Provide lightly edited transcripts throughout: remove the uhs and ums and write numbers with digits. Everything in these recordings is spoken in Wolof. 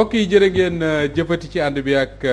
mbokk yi jërë ngeen jëfati ci ànd bi ak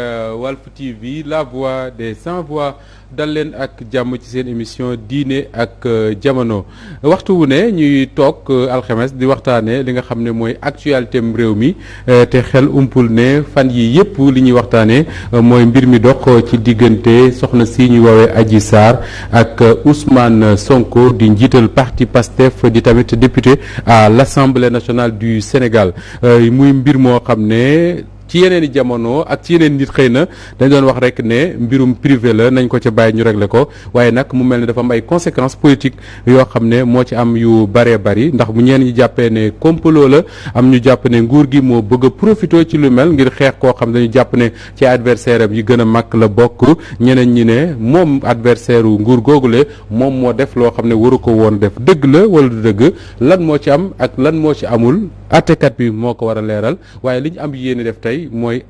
Walf TV la voix des sans voix dal leen ak jàmm ci seen émission diine ak jamono waxtu wu ne ñuy toog alxames di waxtaanee li nga xam ne mooy actualité réew mi te xel umpul ne fan yi yëpp li ñuy waxtaanee mooy mbir mi dox ci diggante soxna si ñuy woowee Adji Sarr ak Ousmane Sonko di njiital parti PASTEF di tamit député à l'Assemblée nationale du Sénégal muy mbir moo xam ne ci yeneen i jamono ak ci yeneen nit xëy na dañ doon wax rek ne mbirum privé la nañ ko ca bàyyi ñu régler ko waaye nag mu mel ne dafa am ay conséquences politiques yoo xam ne moo ci am yu bëree bëri ndax bu ñeen ñi jàppee ne complot la am ñu jàpp ne nguur gi moo bëgg a profité ci lu mel ngir xeex koo xam dañu jàpp ne ci adversaire am yi gën a mag la bokk ñeneen ñi ne moom adversaire u nguur googule moom moo def loo xam ne waru ko woon def dëgg la wala du dëgg lan moo ci am ak lan moo ci amul àttekat bi moo ko war a leeral waaye li ñu am yéene def tey mooy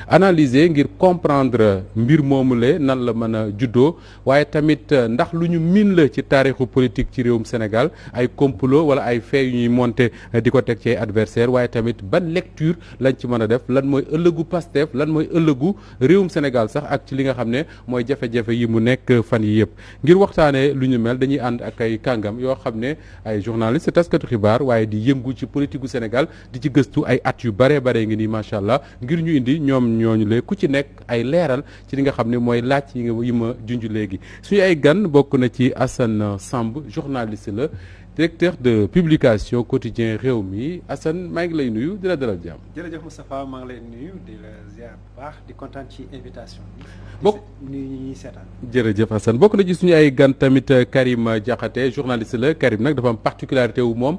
analyser ngir comprendre mbir moomule nan la mën a juddoo waaye tamit ndax lu ñu miin la ci taarixu politique ci réewum Sénégal ay complot wala ay fait yu ñuy monter di ko teg ci ay adversaire waaye tamit ban lecture lañ ci mën a def lan mooy ëllëgu Pastef lan mooy ëllëgu réewum Sénégal sax ak ci li nga xam ne mooy jafe-jafe yi mu nekk fan yi yëpp ngir waxtaanee lu ñu mel dañuy ànd ak ay kàngam yoo xam ne ay journaliste taskatu xibaar waaye di yëngu ci politique gu Sénégal di ci gëstu ay at yu bare ngi nii macha allah ngir ñu indi ñoom ñooñu lee ku ci nekk ay leeral ci li nga xam ne mooy laaj yi ma junj léegi suñu ay gan bokk na ci Assane Samb journaliste la directeur de publication quotidien Rewmi Assane maa ngi lay nuyu di la dalal jàmm. jërëjëf Moustapha maa ngi lay nuyu di la ziar bu baax di kontaan ci invitation bi. bokk ñuy seetaan. jërëjëf Assane bokk na ci suñu ay gan tamit Karim Diakhaté journaliste la Karim nag dafa am particularité wu moom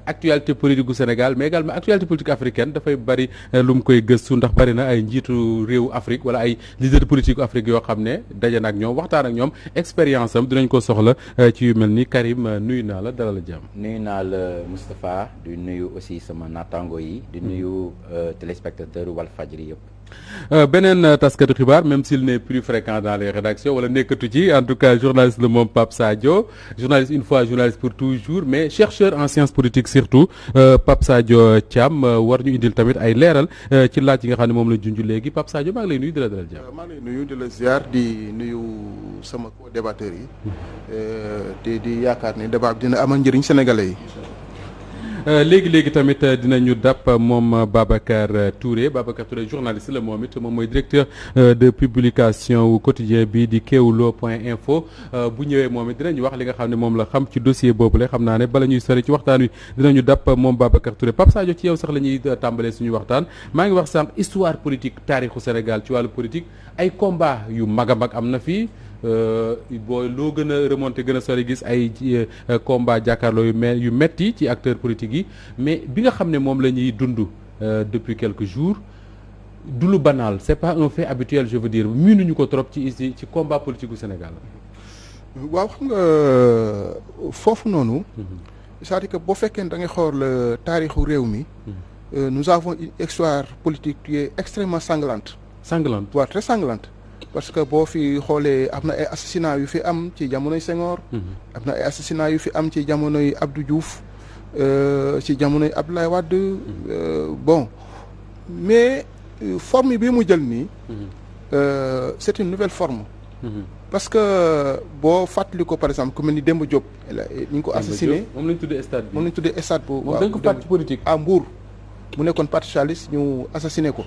actualité politique gu Sénégal mais également actualité politique africaine dafay bari lu mu koy gëstu ndax bari na ay njiitu réewu Afrique wala ay leader politique Afrique yoo xam ne daje na ak ñoom waxtaan ak ñoom expérience am dinañ ko soxla ci yu mel ni Karim nuyu naa la dalal jàmm. nuyu naa la Moustapha di nuyu aussi sama naataango yi di nuyu téléspectateur Walfadjri yëpp. beneen taskatu xibaar même s'il n'est plus fréquent dans les rédactions wala nekkatu ci en tout cas journaliste la moom Pape Sadio journaliste une fois journaliste pour toujours mais chercheur en sciences politiques surtout Pape Sadio Thiam war ñu indil tamit ay leeral ci laaj yi nga xam ne moom la junj léegi Pape Sadio maa ngi lay nuyu di la dalal jàmm. maa ngi lay nuyu di la ziar di nuyu sama co-débatteurs yi te di yaakaar ni débat bi dina amal njëriñ sénégalais yi. léegi tamit dinañu dàpp moom Babacar Touré journaliste la moom it moom mooy directeur de publication wu quotidien bi di Kewoulo.info bu ñëwee moom it dinañu wax li nga xam ne moom la xam ci dossier boobu la xam naa ne bala ñuy sori ci waxtaan wi dinañu dàpp moom Babacar Touré Pape Sadio ci yow sax la ñuy tàmbalee suñu waxtaan maa ngi wax sànq histoire politique taarixu Sénégal ci wàllu politique ay combat yu mag a mag am na fii boo loo gën a remonté gën a sori gis ay combat jàkkaarloo yu metti ci acteurs politiques yi mais bi nga xam ne moom la ñuy dund depuis quelques jours du lu banal c'est pas un fait habituel je veux dire miinuñu ko trop ci combat politique gu Sénégal. waaw xam nga foofu noonu. c'est-à-dire que boo fekkee da ngay xool taarixu réew mi. nous avons une histoire politique qui est extrêmement sanglante. waaw très sanglante. parce que boo fi xoolee am na ay assassinats yu fi am ci jamonoy Senghor. am na ay assassinats yu fi am ci jamonoy Abdou Diouf ci jamonoy Abdoulaye Wade. bon mais forme bi mu jël nii. c'est une nouvelle forme. parce que boo fàttali ko par exemple ku mel ni Demba Diop. ñu ngi ko assassiné moom lañ tuddee stade bi moom lañ tuddee stade bu. moom dañ ko parti politique à Mbour. mu nekkoon parti socialiste ñu assassiné ko.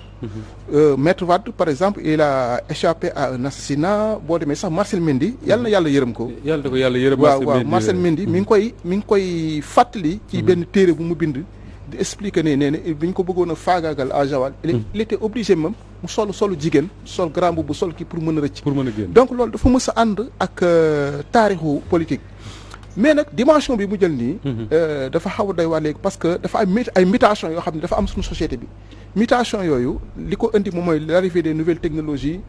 Maître Wade par exemple il a échappé à un assassinat boo demee sax Marcel Mendy yàlla na yàlla yërëm ko. yàlla na ko yàlla yërëm. waaw Marcel Mendy mi ngi koy fàttali. ci benn téere bu mu bind. di expliquer ne nee na bi ñu ko bëggoon a faagaagal à Joal. il était obligé même mu solu jigéen sol grand bu sol kii pour mën a rëcc. pour mën a génn donc loolu dafa mës a ànd ak taarixu politique. mais nag dimension bi mu jël nii. dafa xaw a doy waar léegi parce que dafa am ay mutation yoo xam ne dafa am suñu société bi. mutation yooyu li ko indi moom mooy l'arrivée des nouvelles technologies.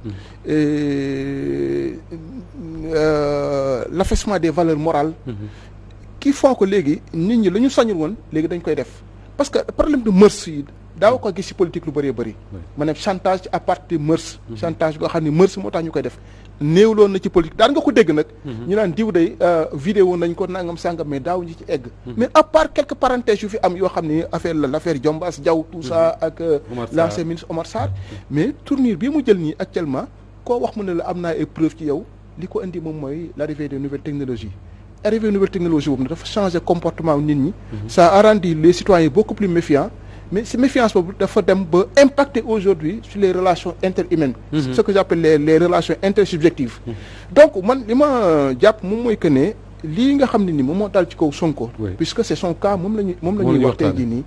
l'affaissement des valeurs morales. qui font que léegi nit ñi la ñu sañul woon léegi dañ koy def parce que problème de mœurs yi daaw ko gis ci politique lu bëree bëri maanaam chantage à partir de mœurs chantage boo xam ne mœurs moo tax ñu koy def néewloon na ci politique daan nga ko dégg nag ñu naan diw day vidéo nañ ko nangam sàngam mais daaw ñu ci egg mais à part quelques parenthèses yu fi am yoo xam ne l'affaire Diombas Diaw tout ça ak l'ancien ministre Omar Sarr mais tournure bii mu jël nii actuellement koo wax mu ne la am naa ay preuves ci yow li ko indi moom mooy l'arrivée de nouvelles technologies arrivée de nouvelles technologies boobu ne dafa changer comportement nit ñi ça a rendu les citoyens beaucoup plus méfiants mais si méfiance boobu dafa dem ba impacter aujourd'hui sur les relations interhumaines ce que j'appelle les relations intersubjectives donc man li ma jàpp moom mooy que ne lii nga xam ne ni moom moo dal ci kaw Sonko puisque c'est son cas moom la ñuy wax tey jii nii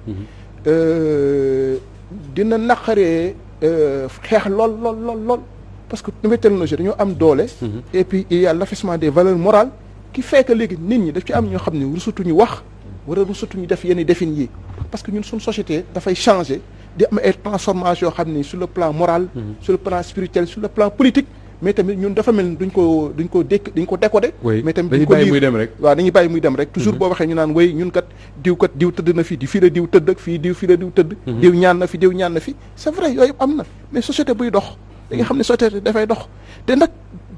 dina naqaree xeex lool parce que nouvelle technologie dañoo am doole et puis il y a l'affaissement des valeurs morales qui fait que léegi nit ñi daf ci am ñoo xam ne rusutuñu wax wala rusutuñu def yenn defin yi parce que ñun suñu société dafay changer di am ay transformation yoo xam ni sur le plan moral sur le plan spirituel sur le plan politique mais tamit ñun dafa mel ni duñ ko décoder mais tamit duñ ko bàyyi muy dem rek waaw dañuy bàyyi muy dem rek toujours boo waxee ñu naan way ñun kat diw tëdd na fii di fii la diw tëdd ak fii la diw tëdd diw ñaan na fi c'est vrai yooyu am na mais société buy dox da nga xam ne société dafay dox te nag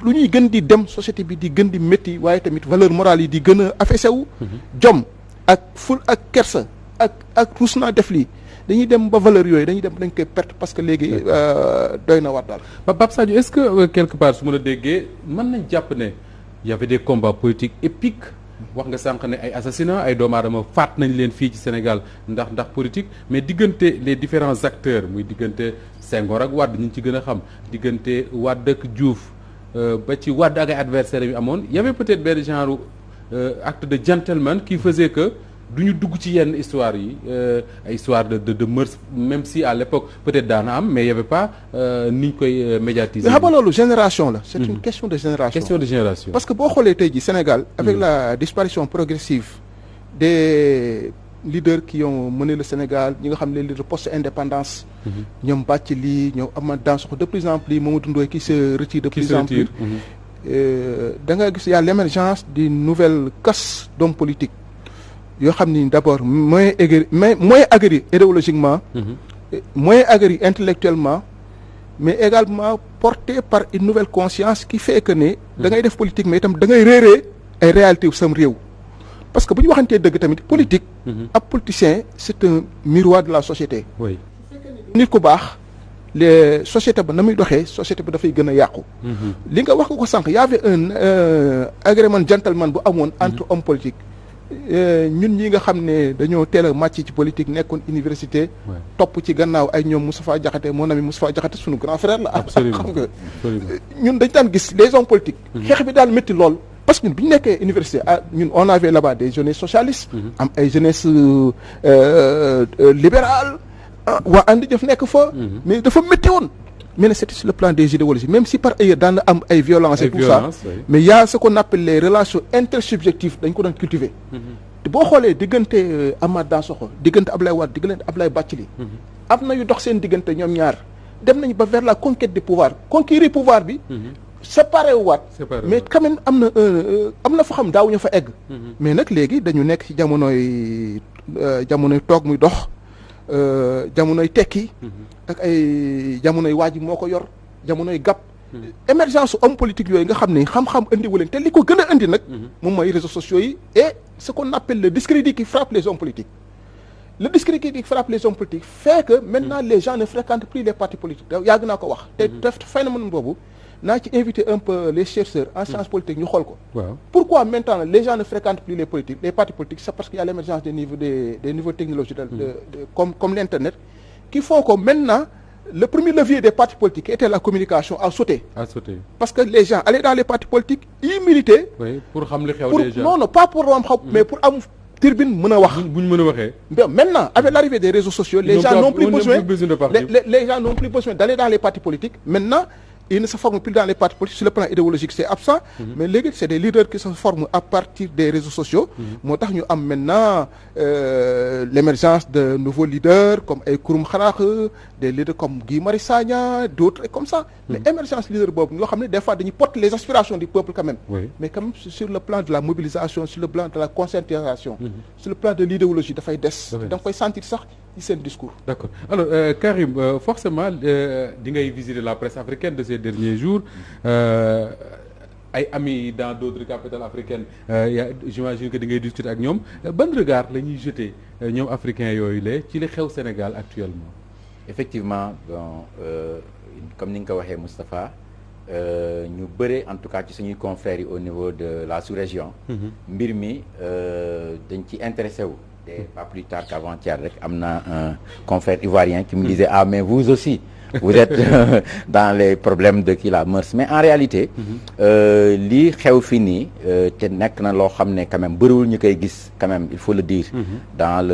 lu ñuy gën di dem société bi di gën di métti waaye tamit valeur morale yi di gën a affaissé wu jom ak ful ak kersa ak ruus naa def lii dañuy dem ba valeur yooyu dañ koy perte parce que léegi doy na war daal Pape Sadio est-ce que quelque part su ma la déggee mën nañ jàpp ne y avait des combats politiques épiques wax nga sànq ne ay assassinats ay doomu aadama faat nañ leen fii ci Sénégal ndax politique mais diggante les différents acteurs muy diggante Senghor ak Wade ñu ci gën a xam diggante Wade ak Diouf ba ci Wade ak ay adversaires yi amoon y avait peut-être benn genre acte de gentleman qui faisait que du ñu dugg ci yenn histoire yi ay histoire de mœurs même si à l'époque peut-être daana am mais y avait pas ni ñu koy médiatiser. mais xam nga loolu génération la. c'est une question de génération. parce que boo xoolee tey jii Sénégal. avec la disparition progressive des leaders qui ont mené le Sénégal ñi nga xam ne leaders post-indépendance. ñoom Bathily ñoom Amath Dansokho de plus en plus Mamadou Ndoye qui se retire de plus en plus. da nga gis y a l'émergence d'une nouvelle caste d'hommes politiques. yoo xam ni d'abord moins aguerri idéologiquement moins aguerri intellectuellement mais également porté par une nouvelle conscience qui fait que ne da ngay def politique mais itam da ngay réeree ay réalités wu sam réew parce que bu ñu waxantee dëgg tamit politique ab politicien c'est un miroir de la société nit ku baax les société ba na muy doxee société ba dafay gën a yàqu li nga wax nga ko sànq y avait un agrément gentleman bu amoon entre hommes politiques ñun ñi nga xam ne dañoo teel a màcc ci politique nekkoon université topp ci gannaaw ay ñoom Moustapha Diakhaté mon ami Moustapha Diakhaté suñu grand frère la xam nga ñun dañ daan gis les hommes politiques xeex bi daal métti lool parce que ñun bi ñu nekkee université ñun on avait là-bas des jeunesses socialistes am ay jeunesse libérale waa andi jëf nekk fa mais dafa métti woon mais c'était sur le plan des idéologies même si par ailleurs daan na am ay violences et tout ça mais y a ce qu'on appelle les relations intersubjectives dañ ko doon cultiver te boo xoolee diggante Amath Dansokho diggante Ablaye Wade diggante Ablaye Bathily am na yu dox seen diggante ñoom ñaar dem nañu ba vers la conquête du pouvoir conquérir pouvoir bi séparé wu waat mais quand même am na fa xam daawuñu fa egg mais nag léegi dañu nekk ci jamonoy toog muy dox jamonoy tekki ak ay jamonoy waa ji moo ko yor jamonoy gàpp émergence homme politique yooyu nga xam ne xam-xam indiwu leen te li ko gën a indi nag moom mooy réseaux sociaux yi et ce qu'on appelle le discrédit qui frappe les hommes politiques le discrédit qui frappe les hommes politiques fait que maintenant les gens ne fréquentent plus les partis politiques yàgg naa ko wax te def phénomène boobu naa ci invité un peu les chercheurs en sciences politiques ñu xool ko pourquoi maintenant les gens ne fréquentent plus les partis politiques c'est parce qu'il y a l'émergence des niveaux technologiques comme l'internet qui font que maintenant le premier levier des partis politiques qui était la communication a sauté parce que les gens allaient dans les partis politiques y militaient pour xam li xew déjà non pas pour am xam mais pour am turbine mën a wax buñ mën a waxee maintenant avec l'arrivée des réseaux sociaux les gens n'ont plus besoin d'aller dans les partis politiques maintenant ils ne se forment plus dans les partis politiques sur le plan idéologique c'est absent mais léegi c'est des leaders qui se forment à partir des réseaux sociaux moo tax ñu am maintenant l'émergence de nouveaux leaders comme ay Kouroum Xarax des leaders comme Guy Marius Sagna d'autres comme ça mais émergence leader boobu ñoo xam ne des fois dañuy porter les aspirations du peuple quand même mais quand même sur le plan de la mobilisation sur le plan de la conscientisation sur le plan de l'idéologie dafay des da nga koy sentir sax ci seen discours. D'accord alors Karim forcément di ngay visiter la presse africaine de ces derniers jours ay amis dans d'autres capitales africaines j'imagine que di ngay discuter ak ñoom ban regard la ñuy jeter ñoom africains yooyu la ci li xew Sénégal actuellement. Effectivement bon comme ni nga ko waxee Moustapha ñu bëre en tout cas ci suñuy confrères yi au niveau de la sous-région. mbir mi dañ ci intéressé wu. et pas plus tard qu'avant-hier rek am na un confrère ivoirien qui me disait ah mais vous aussi vous êtes dans les problèmes de kii la mœurs mais en réalité lii xew fi nii te nekk na loo xam ne quand même bëriwul ñu koy gis quand même il faut le dire dans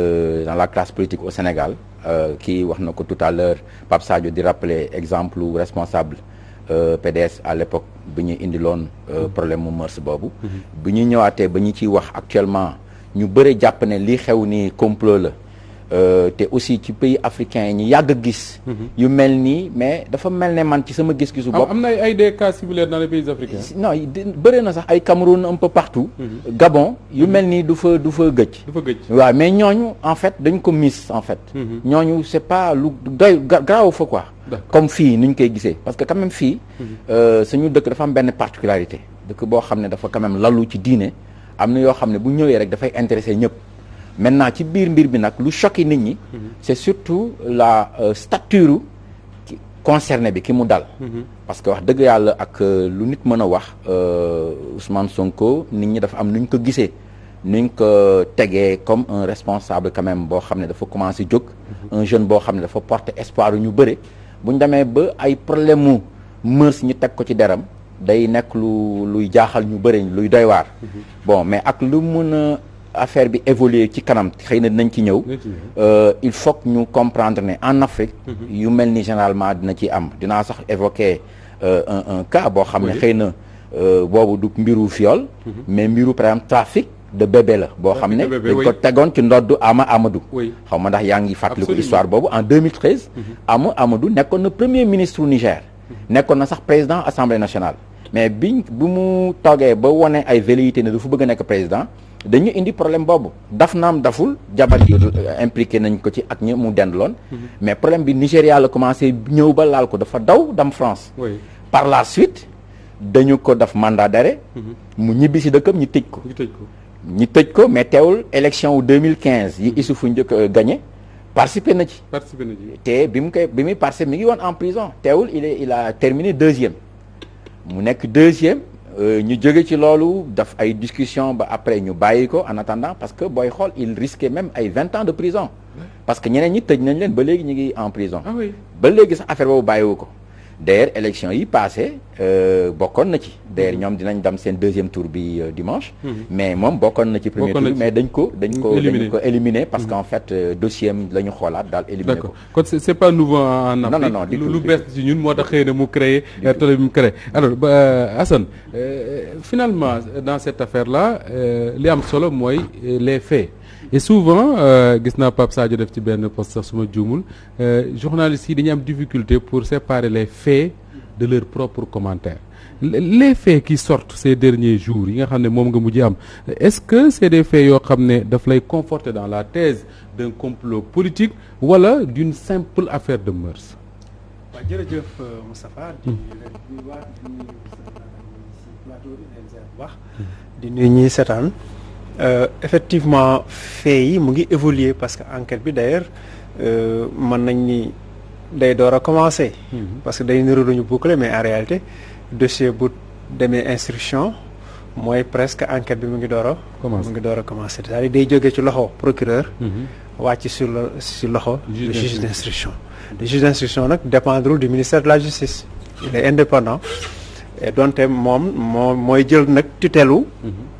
la classe politique au Sénégal kii wax na ko tout à l'heure Pape Sadio di rappeler exemple responsable PDS à l'époque bi ñu indiloon problème mu mœurs boobu bi ñu ñëwaatee ba ñu ciy wax actuellement ñu bëre jàpp ne lii xew ni complot la te aussi ci pays africains yi ñu yàgg a gis yu mel nii mais dafa mel ne man ci sama gis-gisu bopp am na ay des cas similaires dans les pays africains. non bëre na sax ay Cameroun un peu partout Gabon yu mel nii du fa gëj waaw mais ñooñu en fait dañ ko miss en fait ñooñu c'est pas lu doy garaaw fa quoi comme fii ni ñu koy gisee parce que quand même fii suñu dëkk dafa am benn particularité dëkk boo xam ne dafa quand même lalu ci diine am na yoo xam ne bu ñëwee rek dafay intéresser ñëpp maintenant ci biir mbir bi nag lu choqué nit ñi c'est surtout la stature concerné bi ki mu dal parce que wax dëgg yàlla ak lu nit mën a wax Ousmane Sonko nit ñi dafa am nu ñu ko gisee nu ñu ko tegee comme un responsable quand même boo xam ne dafa commencé jóg un jeune boo xam ne dafa porter espoir yu ñu bëre bu ñu demee ba ay problème mu mœurs ñu teg ko ci deram day nekk luy jaaxal ñu bëri luy doy waar bon mais ak lu mën a affaire bi évoluer ci kanam xëy na dinañ ci ñëw il faut que ñu comprendre ne en Afrique yu mel ni généralement dina ci am dinaa sax évoquer un cas boo xam ne xëy na boobu du mbiru viol mais mbiru par exemple trafic de bébé la boo xam ne dañ ko tegoon ci ndoddu Amadou xaw ma ndax yaa ngi fàttaliku histoire boobu en 2013 Amadou nekkoon na premier ministre du Niger nekkoon na sax président assemblée nationale mais bu mu toogee ba wone ay velléité ne dafa bëgg a nekk président dañu indi problème boobu daf naam daful jabar yi impliqué nañ ko ci ak ñi mu dendloon mais problème bi Nigéria la commencé ñëw ba laal ko dafa daw dem France par la suite dañu ko def mandat d'arrêt mu ñibbi si dëkkam ñu tëj ko mais teewul élection wu 2015 yi Issoufou njëkk gagné participé na ci te bi muy participé mi ngi woon en prison teewul il a terminé deuxième mu nekk deuxième ñu jóge ci loolu daf ay discussion ba après ñu bàyyi ko en attendant parce que booy xool il risquait même ay 20 ans de prison parce que ñeneen ñi tëj nañ leen ba léegi ñu ngi en prison ba léegi sax affaire boobu bàyyiwu ko d'ailleurs élection yi passé bokkoon na ci d'ailleurs ñoom dinañ dem seen deuxième tour bi dimanche mais moom bokkoon na ci premier tour bi mais dañ ko éliminer parce qu'en fait dossier am la ñu xoolaat daal éliminer ko kon c'est pas nouveau en Afrique non lu bees ci ñun moo tax xëy na mu créé télé bi mu créé alors Assane finalement dans cette affaire là li am solo mooy les faits et souvent gis naa Pape Sadio def ci benn post sax suma juumul journalistes yi dañuy am difficulté pour séparer les faits de leurs propres commentaires les faits qui sortent ces derniers jours yi nga xam ne moom nga mujj am est-ce que c'est des faits yoo xam ne daf lay conforter dans la thèse d'un complot politique wala d'une simple affaire de mœurs. waaw jërëjëf Moustapha di nuyu ñuy seetaan effectivement faits yi mu ngi évoluer parce que enquête bi d'ailleurs mën nañ ni day door a commencer. parce que day niru lu ñu boucler mais en réalité dossier bu demee instruction mooy presque enquête bi mu ngi door a commencer c'est-à-dire day jógee ci loxo procureur wàcc sur loxo le juge d'instruction le juge d'instruction nag dépendrul du ministère de la justice il est indépendant et donte moom mooy jël nag tutelu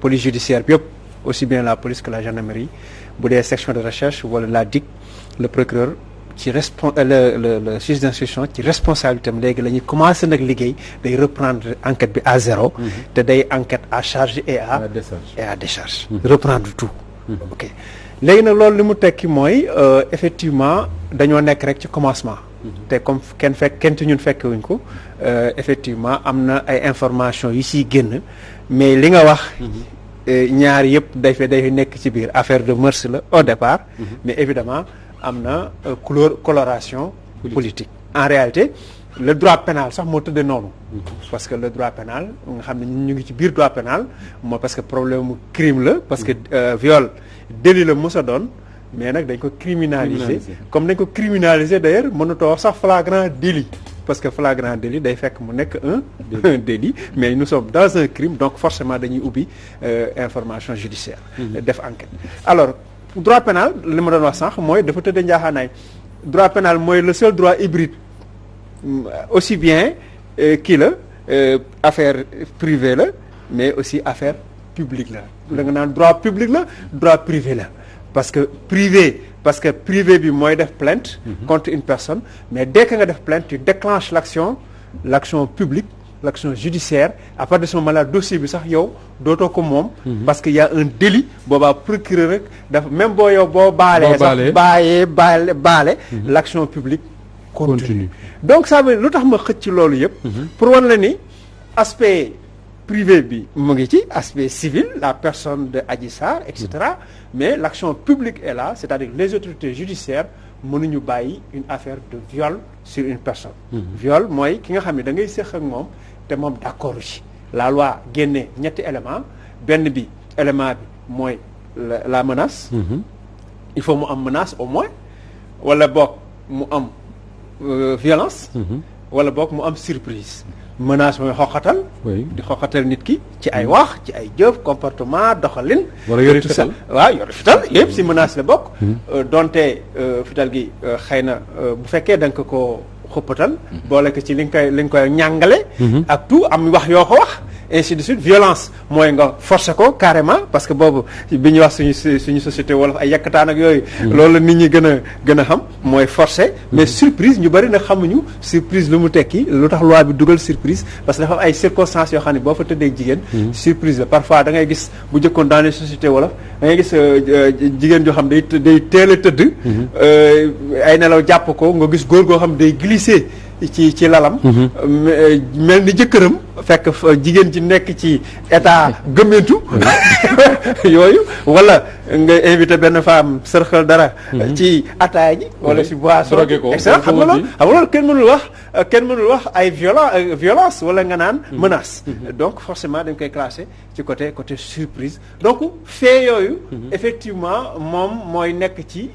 police judiciaire bi yëpp aussi bien la police que la gendarmerie bu dee section de recherche wala la DIC le procureur ci le juge d'instruction ci responsabilité am léegi la ñuy commencer nag liggéey day reprendre enquête bi à zéro te day enquête à charge et à décharge reprendre tout ok léegi nag loolu li mu tekki mooy effectivement dañoo nekk rek ci commencement te comme kenn ci ñun fekkewuñ ko effectivement am na ay informations yi siy génn mais li nga wax ñaar yëpp day nekk ci biir affaire de mœurs la au départ mais évidemment am na coloration politique. En réalité le droit pénal sax moo tëddee noonu. parce que le droit pénal nga xam ne ñu ngi ci biir droit pénal moo parce que problème mu crime la parce que viol délit la mos a doon mais nag dañ ko criminaliser comme dañ ko criminaliser d'ailleurs mënutoo wax sax flagrant délit parce que flagrant délit day fekk mu nekk un délit mais nous sommes dans un crime donc forcément dañuy ubbi information judiciaire def enquête alors droit pénal li ma doon wax sànq mooy dafa tëddee njaaxaanaay droit pénal mooy le seul droit hybride aussi bien kii la affaire privée la mais aussi affaire publique la da nga naan droit public la droit privé la parce que privé bi mooy def plainte contre une personne mais dès que nga def plainte tu déclenches l'action publique l'action judiciaire à partir de ce moment-là dossier bi sax yow dootoo ko moom parce que y a un délit boobaa procureur rek dafa même boo yow boo baalee sax baale l'action publique continue donc ça veut lu tax ma xëcc ci loolu yëpp pour wan la ni aspect privé bi mu ngi ci aspect civil la personne de Adji Sarr et cetera mais l'action publique est là c'est-à-dire les autorités judiciaires mënuñu bàyyi une affaire de viol sur une personne viol mooy ki nga xam ne da ngay séq ak moom te moom d'accord ci la loi génne ñetti élément benn bi élément bi mooy la menace il faut mu am menace au moins wala boog mu am violence wala boog mu am surprise menace mooy xoqatal di xoqatal nit ki ci ay wax ci ay jëf comportement doxalin wala yori fital waaw yori fital yëpp si menace la bokk donte fital gi xëy na bu fekkee da nga ko xëppatal boole ko ci li nga koy ñàngale ak tout am wax yoo ko wax ainsi de suite violence mooy nga forcer ko carrément parce que boobu bi ñuy wax suñu société wolof ay yàkkataan ak yooyu loolu la nit ñi gën a xam mooy forcer mais surprise ñu bari na xamuñu surprise lu mu tekki lu tax loi bi dugal surprise parce que dafa am ay circonstances yoo xam ne boo fa tëddee jigéen surprise la parfois da ngay gis bu jëkkoon dans les sociétés wolof da ngay gis jigéen joo xam day teel a tëdd ay nelaw jàpp ko nga gis góor goo xam day glisser ci lalam mel ni jëkkëram fekk jigéen ci nekk ci état gëmmentu yooyu wala nga invité benn femme sërxal dara ci ataaya ji wala si boisson etc xam nga loolu kenn mënul wax ay violence wala nga naan menace donc forcément dañ koy classer ci côté surprise donc fait yooyu effectivement moom mooy nekk ci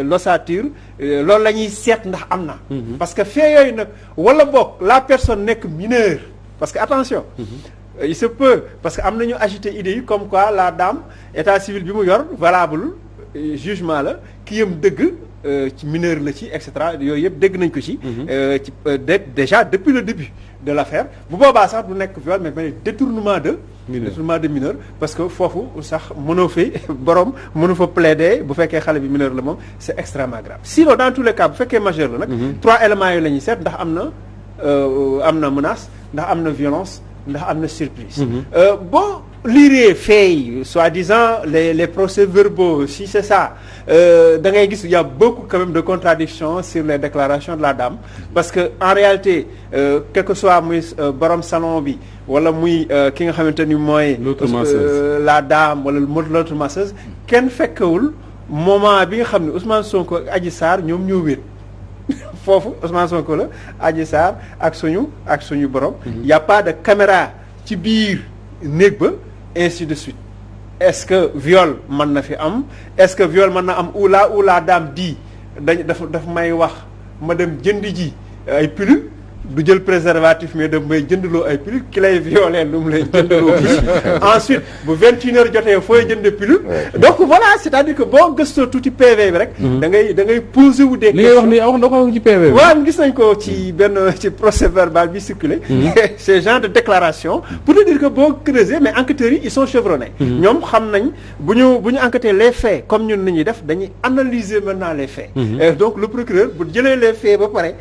l'ossature loolu la ñuy seet ndax am na parce que fait yooyu nag wala boog la personne nekk mineure parce que attention il se peut parce que am nañu agité idée yi comme quoi la dame état civil bi mu yor valable jugement la ki yam dëgg ci mineur la ci et cetera yooyu yëpp dégg nañ ko ci déjà depuis le début de l'affaire bu boobaa sax du nekk viol mais détournement de mineur parce que foofu sax mënoo fi borom mënu fa plaider bu fekkee xale bi mineur la moom c'est extrêmement grave sinon dans tous les cas bu fekkee majeur la nag 3 éléments yooyu la ñuy seet ndax am na menace ndax am na violence ndax am na surprise boo lire fait soi-disant les procès-verbaux si c'est ça da ngay gis il y a beaucoup quand même de contradictions sur les déclarations de la dame parce que en réalité quel que soit muy borom salon bi wala muy ki nga xamante ni mooy la dame wala l'autre masseuse kenn fekkewul moment bi nga xam ne Ousmane Sonko ak Adji Sarr ñoom ñoo wéet foofu Ousmane Sonko la Adji Sarr ak suñu borom y a pas de caméra ci biir néeg ba ainsi de suite est-ce que viol mën na fi am est-ce que viol mën na am où la dame dit daf may wax ma dem jënd ji ay pilule du jël préservatif mais da may jëndloo ay pilule ki lay violé lu mu lay jëndloo ensuite bu 21h jotee fooy jënd pilule donc voilà c'est-à-dire que boo gëstoo tuuti PV bi rek da ngay poser wu des questions li ngay wax ni wax na ko ci PV bi waaw gis nañ ko ci procès verbal bi circulé ces genres de déclaration pour te dire que boo creuser mais enquêteurs yi ils sont chevronnés ñoom xam nañ bu ñu enquêter les faits comme ñun ni ñuy def dañuy analyser maintenant les faits donc le procureur bu jëlee les faits ba pare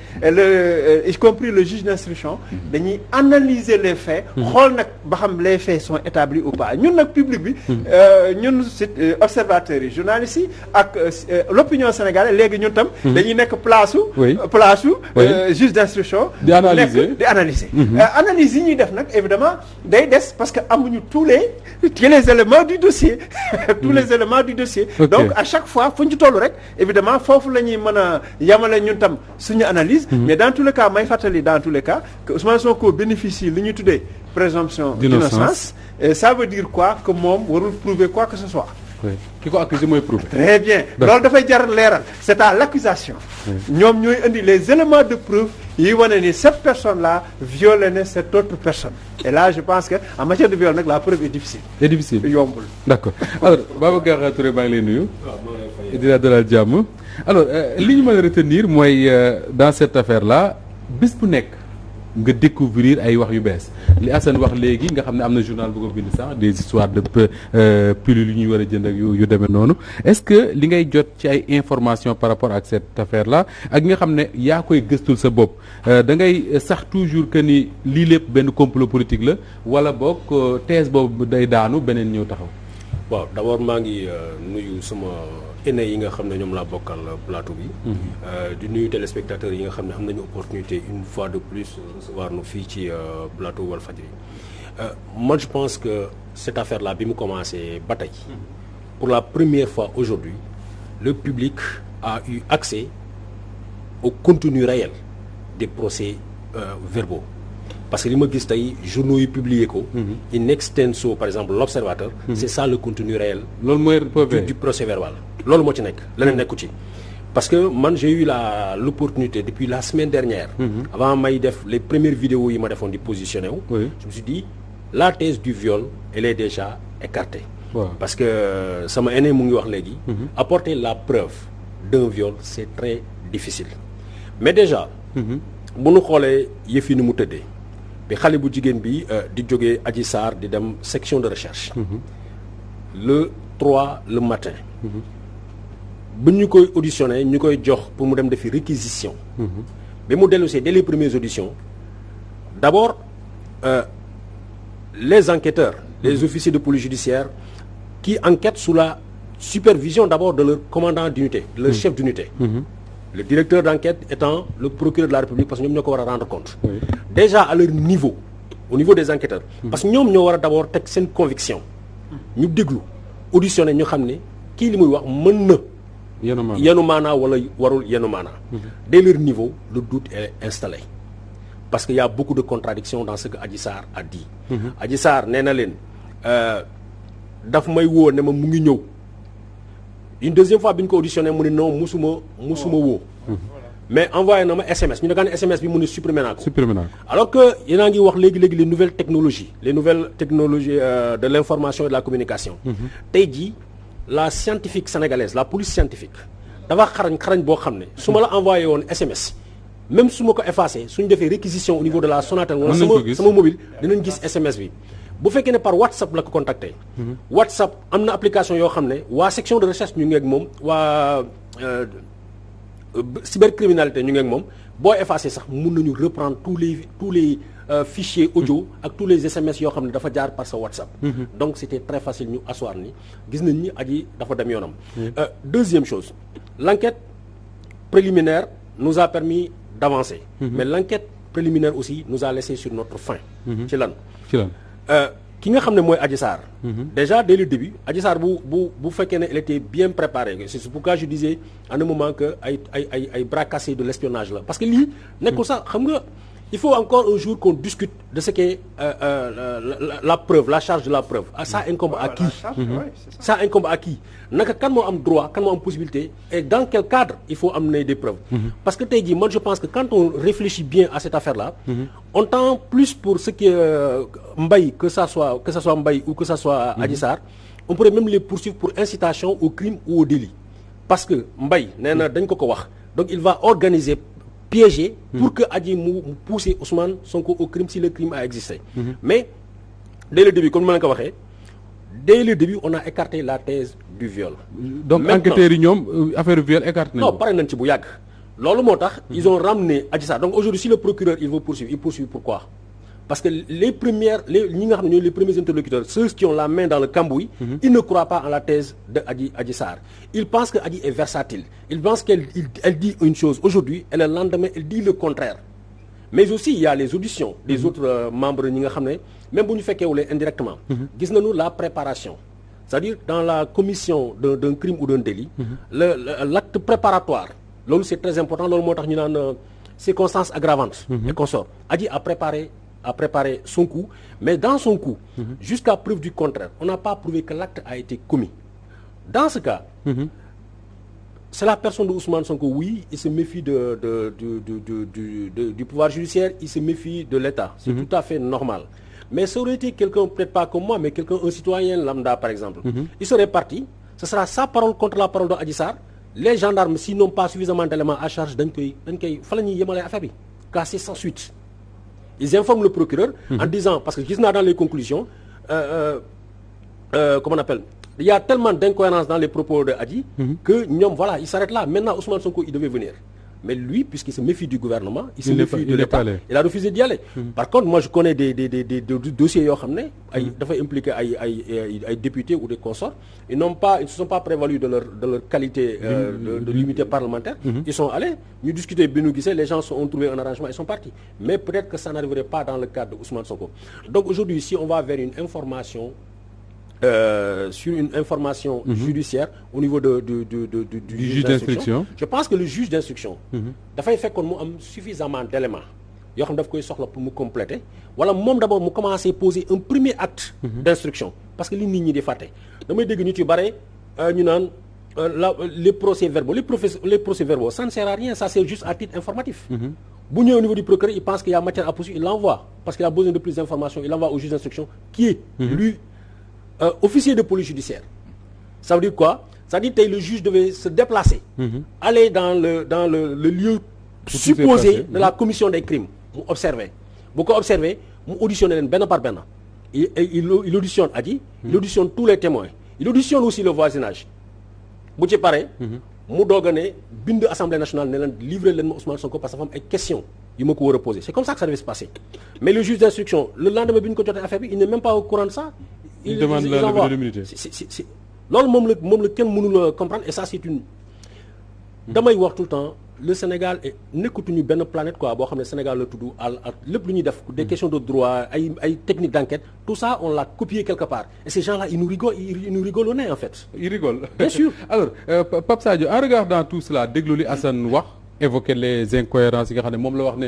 y compris le juge d'instruction dañuy analyser les faits xool nag ba xam les faits sont établis ou pas ñun nag public bi ñun observateurs yi journalistes yi ak l'opinion sénégalaise léegi ñun tam dañuy nekk place su juge d'instruction di analyser analyse yi ñuy def nag évidemment day des parce que amuñu tous les éléments du dossier tous les éléments du dossier donc à chaque fois fu ñu toll rek évidemment foofu la ñuy mën a yamale ñun tam suñu analyse mais dans tous les cas may fàttali dans tous les cas que Ousmane Sonko bénéficie li ñuy tuddee présomption d'innocence et ça veut dire quoi que moom warul prouver quoi que ce soit ki ko accusé mooy prouver. très bien loolu dafay jar leeral c'est à l'accusation ñoom ñooy indi les éléments de preuve yi wane ni cette personne là violé na cette autre personne et là je pense que en matière de viol nag la preuve est difficile. est difficile yombul. d'accord alors Babacar Touré maa ngi lay nuyu. di la dalal jàmm. alors li ñu mën a retenir mooy dans cette affaire là bis bu nekk nga découvrir ay wax yu bees li Assane wax léegi nga xam ne am na journal bu ko bind sax des histoires de pilule yu ñuy war a jënd ak yu demee noonu est-ce que li ngay jot ci ay informations par rapport ak cette affaire là ak nga xam ne yaa koy gëstul sa bopp da ngay sax toujours que ni lii lépp benn complot politique la wala boog thèse boobu day daanu beneen ñëw taxaw. waaw d'abord maa ngi nuyu sama aîné yi nga xam ne ñoom laa bokkal plateau bi. di nuyu téléspectateurs yi nga xam ne am nañu opportunité une fois de plus recevoir nu fii ci plateau Walfadjri. Moi je pense que cette affaire là bi mu commencé ba tey pour la première fois aujourd'hui le public a eu accès au contenu réel des procès verbaux. Parce que li ma gis tey journaux yi publié ko. in extenso par exemple l'Observateur. c'est ça le contenu réel. loolu mooy du procès verbal. loolu moo ci nekk leneen nekku ci. parce que man j'ai eu l'opportunité depuis la semaine dernière. avant may def les premières vidéos yi ma defoon di positionné wu. je me suis dit la thèse du viol elle est déjà écartée. parce que sama aîné mu ngi wax léegi. apporter la preuve d'un viol c'est très difficile. mais déjà. bu nu xoolee yëf yi ni mu tëddee. bi xale bu jigéen bi di jógee Adji Sarr di dem section de recherche. le 3 le matin. bu ñu koy auditionné ñu koy jox pour mu dem defi réquisition. ba mu dellusee dès les premières auditions d'abord les enquêteurs les officiers de police judiciaire qui enquêtent sous la supervision d'abord de leur commandant d'unité leur chef d'unité. Le directeur d'enquête étant le procureur de la République parce que ñoom ñoo ko war a rendre compte. Déjà à leur niveau au niveau des enquêteurs. parce que ñoom ñoo war a d'abord teg seen conviction. ñu déglu auditionné ñu xam ne kii li muy wax mën na. yenu maanaa wala warul yenu maanaa. dès leur niveau le doute est installé. parce que y a beaucoup de contradictions dans ce que Adji Sarr a dit. Adji Sarr nee na leen daf may woo ne ma mu ngi ñëw. une deuxième fois bi ñu ko auditionné mu ne non musuma woo. mais envoyé na ma SMS ñu ne kaan SMS bi mu ne supprimer naa ko. alors que yéen a ngi wax léegi les nouvelles technologies de l'information et de la communication. tey jii la scientifique sénégalaise la police scientifique dafa xarañ boo xam ne su ma la envoyé woon SMS même su ma ko effacé suñu defee réquisition au niveau de la Sonatel wala sama mobile dinañ gis SMS bi. bu fekkee ne par WhatsApp la ko contacté. WhatsApp am na application yoo xam ne waa section de recherche ñu ngi ak moom waa cybercriminalité ñu ngi ak moom boo effacé sax mun nañu reprendre tous les fichiers audio ak tous les SMS yoo xam ne dafa jaar par sa WhatsApp. donc c'était très facile ñu asseoir ni gis nañ ni Adji dafa dem yoonam. Deuxième chose l'enquête préliminaire nous a permis d'avancer. mais l'enquête préliminaire aussi nous a laissé sur notre faim. ci lan. ki nga xam ne mooy Adji Sarr. déjà dès le début Adji Sarr bu fekkee ne elle était bien préparée c'est pourquoi je disais à un moment que ay bras cassés de l'espionnage la parce que lii nekkul sax xam nga il faut encore un jour qu'on discute de ce qu'est la preuve la charge de la preuve ça incombe à qui ça incombe à qui naka kan moo am droit kan moo am possibilité et dans quel cadre il faut amener des preuves parce que tey jii man je pense que quand on réfléchit bien à cette affaire-là on tend plus pour ce qui est Mbaye que ça soit Mbaye ou que ça soit Adji Sarr on pourrait même les poursuivre pour incitation au crime ou au délit parce que Mbaye nee na dañ ko wax donc il va organiser piégé pour que Adji mu pousser Ousmane Sonko au crime si le crime a existé mais dès le début comme ma la ko waxee dès le début on a écarté la thèse du viol donc enquêteurs yi ñoom affaire viol écarté nañ non pare nañ ci bu yàgg loolu moo tax ils ont ramené Adji Sarr. Donc aujourd'hui si le procureur il veut poursuivre, il poursuit pourquoi? Parce que les ñi nga xam ne ñooy les premiers interlocuteurs, ceux qui ont la main dans le cambouis, ils ne croient pas en la thèse de Adji Sarr. Ils pensent que Adji est versatile. Ils pensent qu'elle dit une chose aujourd'hui et le lendemain elle dit le contraire. Mais aussi il y a les auditions des autres membres ñi nga xam ne même bu ñu fekkeewulee indirectement. Gis nañu la préparation. C'est-à-dire dans la commission d'un crime ou d'un délit, l'acte préparatoire, loolu c'est très important, loolu moo tax ñu naan circonstances aggravantes et consorts. Adji a préparé son coup, mais dans son coup, jusqu'à preuve du contraire, on n'a pas prouvé que l'acte a été commis. Dans ce cas, c'est la personne de Ousmane Sonko, oui, il se méfie du pouvoir judiciaire, il se méfie de l'État. C'est tout à fait normal. Mais ça aurait été quelqu'un, peut-être pas comme moi, mais un citoyen lambda par exemple. Il serait parti, ce sera sa parole contre la parole de Adji Sarr. Les gendarmes, s'ils n'ont pas suffisamment d'éléments à charge, fa la ñuy yemale affaire bi, classer sans suite. Ils informent le procureur en disant, parce que gis naa dans les conclusions, comment on appelle, il y a tellement d'incohérences dans les propos de Adji que ñoom voilà, il s'arrête là. Maintenant Ousmane Sonko il devait venir. Mais lui, puisqu'il se méfie du gouvernement, il se méfie de l'État, il a refusé d'y aller. Par contre, moi je connais des dossiers yoo xam ne ay dafay impliquer ay députés ou des consorts. Ils ne se sont pas prévalus de leur qualité de l'unité parlementaire. Ils sont allés, ñu discuter bi ñu gisee, les gens ont trouvé un arrangement, ils sont partis. Mais peut-être que ça n'arriverait pas dans le cadre de Ousmane Sonko. Donc aujourd'hui, si on va vers une information judiciaire au niveau du juge d'instruction, je pense que le juge d'instruction dafay fekkoon mu am suffisamment d'éléments yoo xam daf koy soxla pour mu compléter wala moom d'abord mu commencer poser un premier acte d'instruction. Parce que li nit ñi di fàtte damay dégg nit yu bare ñu naan les procès-verbaux ça ne sert à rien, ça sert juste à titre informatif. Bu ñëwee au niveau du procureur, il pense qu'il y a matière à poursuivre, il l'envoie parce qu'il a besoin de plus d'informations, il l'envoie au juge d'instruction qui est lui officier de police judiciaire. Ça veut dire quoi? Ça veut dire que le juge devait se déplacer, aller dans le lieu supposé de la commission des crimes, mu observer. Bu ko observer, mu auditionner leen benn par benn. Il auditionne Adji, il auditionne tous les témoins, il auditionne aussi le voisinage. Bu ci paree, mu doog a ne bind Assemblée nationale ne leen livrer leen ma Ousmane Sonko parce que dafa am ay questions yu ma ko war a poser. C'est comme ça que ça devait se passer. Mais le juge d'instruction, le lendemain bi ñu ko jotee affaire bi, il n'est même pas au courant de ça. Il demande la levée de l'immunité. loolu moom la kenn mënul comprendre et ça c'est une. damay wax tout le temps le Sénégal nekkatuñu benn planète quoi boo xam ne Sénégal la tudd ak lépp lu ñuy def des questions de droit ay techniques d'enquête, tout ça on l'a copié quelque part et ces gens-là ils nous rigolent au nez en fait. Ils rigolent. Bien sûr. Alors Pape Sadio, en regardant tout cela déglu li Assane wax évoquer les incohérences yi nga xam ne moom la wax ne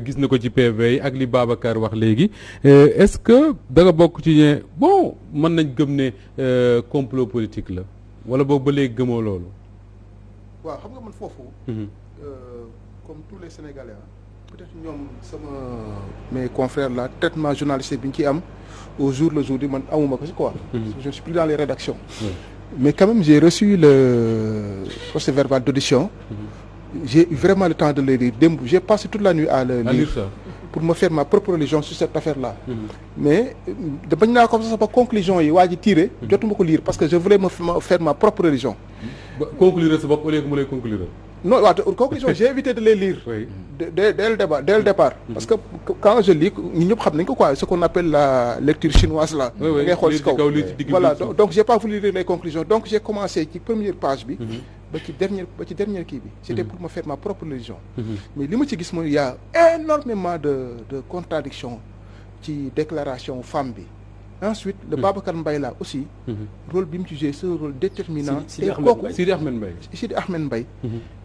gis na ko ci PV yi ak li Babacar wax léegi, est-ce que da nga bokk ci ne bon mën nañ gëm ne complot politique la wala boog ba léegi gëmoo loolu? waaw xam nga man foofu comme tous les Sénégalais peut-être ñoom mes confrères là traitement journalistique bi ñu ciy am au jour le jour di man amuma ko ci quoi. Je ne suis plus dans les rédactions. Mais quand même j'ai reçu le procès-verbal d'audition. J'ai eu vraiment le temps de le lire. Démb j'ai passé toute la nuit à le lire pour me faire ma propre religion sur cette affaire-là. Mais bañ naa ko sax ba conclusion yi waa ji tiré jotuma ko lire parce que je voulais me faire ma propre religion. Conclure sa bopp au lieu que mu lay conclure. Non, conclusion, j'ai évité de les lire dès le départ. Parce que quand je lis, nous savons quoi, ce qu'on appelle la lecture chinoise là. Voilà, donc j'ai pas voulu lire les conclusions. Donc j'ai commencé qui première page bi, dernière kii bi. C'était pour me faire ma propre religion. Mais li ma ci gis mooy il y a énormément de contradictions ci déclaration femme bi. Ensuite le Babacar Mbaye là aussi rôle bi mu ci joué c'est un rôle déterminant. Sidi Ahmed Mbaye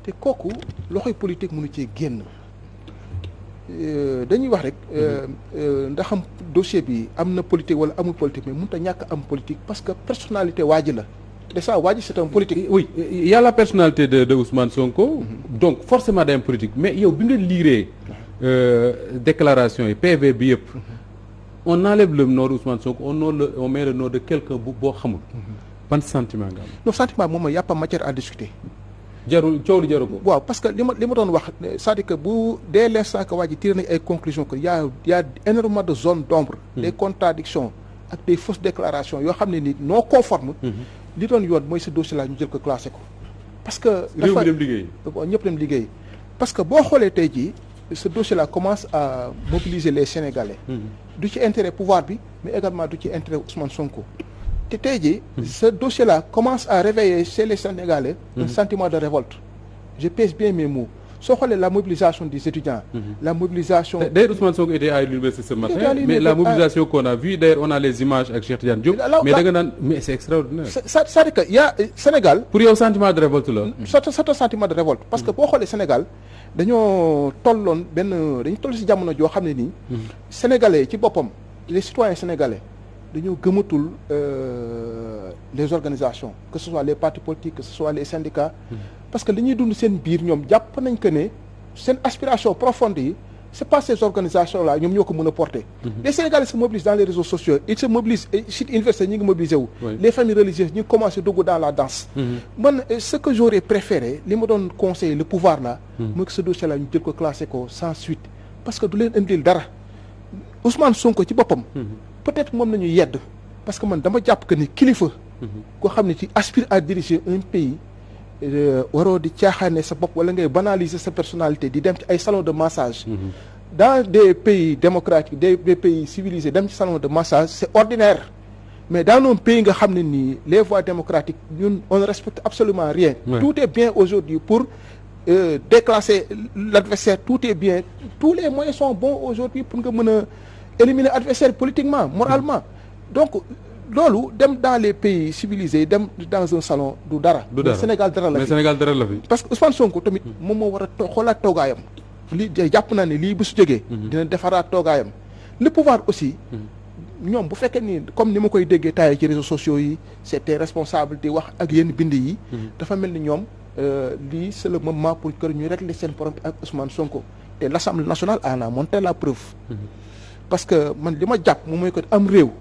te kooku loxoy politique mënu cee génn. Dañuy wax rek ndax am dossier bi am na politique wala amul politique mais mënut a ñàkk am politique parce que personnalité waa ji la te ça waa ji c'est un politique. Oui, il y a la personnalité de Ousmane Sonko. Donc forcément day am politique mais yow bi nga liiree déclaration yi PV bi yëpp. On enlève le nom d'Ousmane Sonko, on met le nom de quelqu'un boo xamul. Ban sentiment nga am? Non, sentiment moom y a pas matière à discuter. Jarul coow li jaru ko. Waaw parce que li ma doon wax c'est-à-dire que dès l'instant que waa ji tiré nañ ay conclusions que y a énormément de zones d'ombre, des contradictions ak des fausses déclarations yoo xam ne ni non conformes. Li doon yoon mooy ce dossier là ñu jël ko classé ko. Parce que réew mi dem liggéey. ñëpp dem liggéey. parce que boo xoolee tey jii ce dossier-là commence à mobiliser les Sénégalais. du ci intérêt pouvoir bi mais également du ci intérêt Ousmane Sonko. te tey jii ce dossier-là commence à réveiller chez les Sénégalais un sentiment de révolte. Je pèse bien mes mots. soo xoolee la mobilisation des étudiants. la mobilisation. D'ailleurs Ousmane Sonko était à l'université ce matin mais la mobilisation qu'on a vue d'ailleurs on a les images ak Cheikh Tidiane Diop. mais da nga naan mais c'est extraordinaire. c'est-à-dire que y a Sénégal. pour yow sentiment de révolte la. surtout sentiment de révolte parce que boo xoolee Sénégal dañoo dañu toll ci jamono joo xam ne nii. Sénégalais ci boppam les citoyens sénégalais dañoo gëmatul les organisations que ce soit les partis politiques que ce soit les syndicats. parce que li ñuy dund seen biir ñoom jàpp nañ que ne seen aspiration profonde yi c'est pas ces organisations là ñoom ñoo ko mën a porter. Les Sénégalais se mobilisent dans les réseaux sociaux ils se mobilisent site université ñi ngi mobilisé wu. Les familles religieuses ñu ngi commencé dugg dans la danse. man ce que j'aurais préféré li ma doon conseiller le pouvoir là. mooy que ce dossier là ñu jël ko classé ko sans suite parce que du leen indil dara Ousmane Sonko ci boppam. peut-être moom nañu yedd parce que man dama jàpp que ni kilifa. koo xam ne ci aspire à diriger un pays. waroo di caaxaane sa bopp wala ngay banaliser sa personnalité di dem ci ay salon de massage. dans des pays démocratiques des pays civilisés dem ci salon de massage c'est ordinaire mais dans nos pays nga xam ne nii les voies démocratiques ñun on ne respecte absolument rien. Tout est bien aujourd'hui pour déclasser l'adversaire tout est bien tous les moyens sont bons aujourd'hui pour nga mën a éliminer adversaire politiquement moralement donc. loolu dem dans les pays civilisés dem dans un salon du dara. Sénégal dara la fi parce que Ousmane Sonko tamit moom moo war a xoolaat toogaayam lii jàpp naa ne lii bu su jógee. dina defaraat toogaayam. le pouvoir aussi. ñoom bu fekkee ni comme ni ma koy déggee taay ci réseaux sociaux yi c'était responsable di wax ak yenn bind yi. dafa mel ni ñoom lii c'est le moment pour que ñu régler seen problème ak Ousmane Sonko te l'Assemblée nationale en a montré la preuve. parce que man li ma jàpp moom mooy que am réew.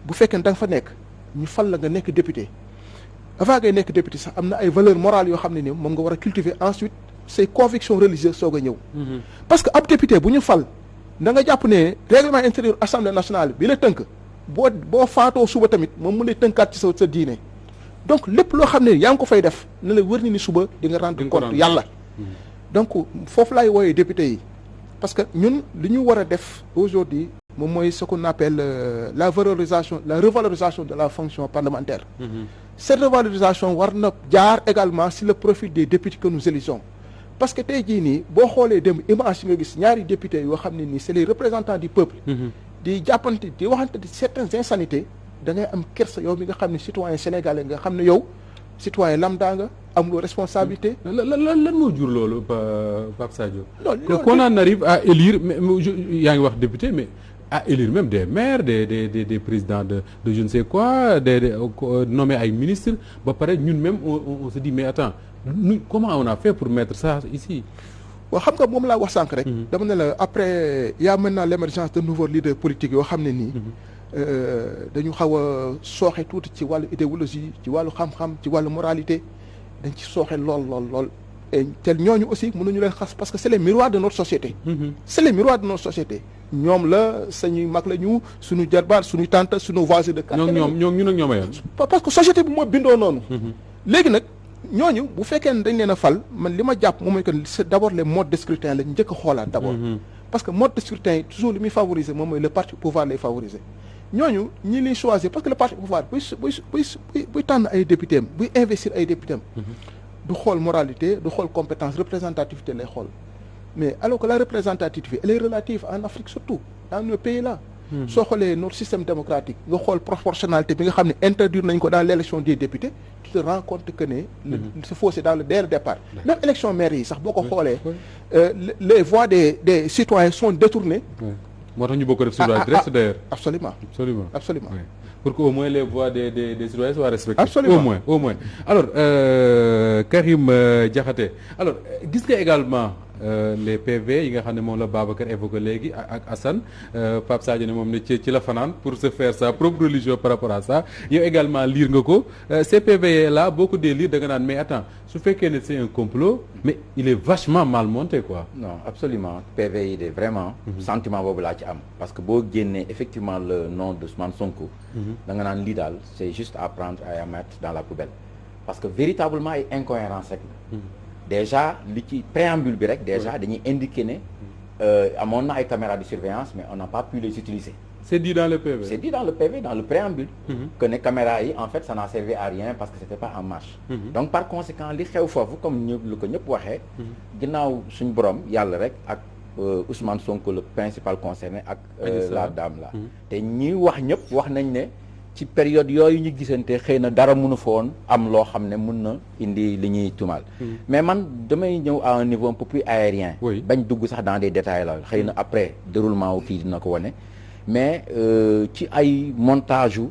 bu fekkee da nga fa nekk ñu fal la nga nekk député avant ngay nekk député sax am na ay valeurs morales yoo xam ne ni moom nga war a cultiver ensuite ses convictions religieuses soog a ñëw. parce que ab député bu ñu fal da nga jàpp ne règlement intérieur assemblée nationale bi la tënk boo faatoo suba tamit moom mu lay tënkaat ci sa diine donc lépp loo xam ne yaa ngi ko fay def na la wër ni suba di nga rendre compte yàlla. donc foofu laay wooyee député yi parce que ñun li ñu war a def aujourd'hui moom mooy ce qu'on appelle la revalorisation de la fonction parlementaire. Cette revalorisation war na jaar également sur le profil des députés que nous élisons parce que tey jii nii boo xoolee dem image yi nga gis ñaari députés yoo xam ne nii c'est les représentants du peuple. di jàppante di waxante di certaines insanités da ngay am kersa yow mi nga xam ne citoyen sénégalais nga xam ne yow citoyen lambda nga amuloo responsabilité. lan moo jur loolu Pape Sadio. qu'on en arrive à élire yaa ngi wax député mais. à élire même des maires des présidents de je ne sais quoi nommer ay ministres ba pare ñun même on se dit mais attends comment on a fait pour mettre ça ici. waaw xam nga moom laa wax sànq rek. dama ne la après y a maintenant l'émergence de nouveaux leaders politiques yoo xam ne nii. dañu xaw a sooxe tuuti ci wàllu idéologie ci wàllu xam-xam ci wàllu moralité dañ ci sooxe lool. te ñooñu aussi mënuñu leen xas parce que c'est les miroirs de notre société. c'est les miroirs de notre société. ñoom la sañuy mag la ñu suñu jarbaat suñu tante suñu voisin de quartier. ñun ak ñoom a yem. parce que société bi moo bindoo noonu. léegi nag ñooñu bu fekkee ne dañ leen a fal man li ma jàpp moom mooy que c'est d'abord les modes de scrutin la njëkk a xoolaat d'abord. parce que mode de scrutin yi toujours li muy favoriser moom mooy le parti au pouvoir lay favoriser. ñooñu ñi liy choisir parce que le parti au pouvoir buy tànn ay députés am buy investir ay députés am. du xool moralité du xool compétence représentativité lay xool mais alors que la représentativité elle est relative en Afrique surtout dans nos pays là. soo xoolee notre système démocratique nga xool proportionnalité bi nga xam ne introduire nañ ko dans l'élection des députés tu te rends compte que ne. c'est faussé dès le départ. même élection maire yi sax boo ko xoolee. les voix des citoyens sont détournées. moo tax ñu bokk def suffrage direct d'ailleurs. absolument. pour que au moins les voix des citoyens soient respectées. Absolument. au moins alors Karim Diakhaté alors gis nga également les PV yi nga xam ne moom la Babacar évoqué léegi ak Assane Pape Sadio ne moom ne ci la fanaan pour se faire sa propre religion par rapport à ça yow également lire nga ko ces PV là boo ko dee lire da nga naan mais attends su fekkee ne c'est un complot mais il est vachement mal monté quoi. non absolument PV yi de vraiment. sentiment boobu laa ci am. parce que boo génnee effectivement le nom d'Ousmane Sonko. da nga naan lii daal c'est juste à prendre et à mettre dans la poubelle parce que véritablement ay incohérence rek la. déjà li ci préambule bi rek déjà dañuy indiquer ne amoon na ay caméras de surveillance mais on n'a pas pu les utiliser. C'est dit dans le PV. C'est dit dans le PV, dans le préambule. Que les caméras yi en fait ça n'a servi à rien parce que c'était pas en marche. Donc par conséquent li xew foofu comme lu ko ñëpp waxee. ginnaaw suñu borom yàlla rek ak Ousmane Sonko le principal concerné ak la dame là. te ñi wax ñëpp wax nañ ne ci période yooyu ñu gisante xëy na dara mënu fa woon am loo xam ne mën na indi li ñuy tumal. mais man damay ñëw à un niveau un peu plus aérien. bañ dugg sax dans des détails la xëy na après déroulement wu kii dina ko wane. mais ci ay montage u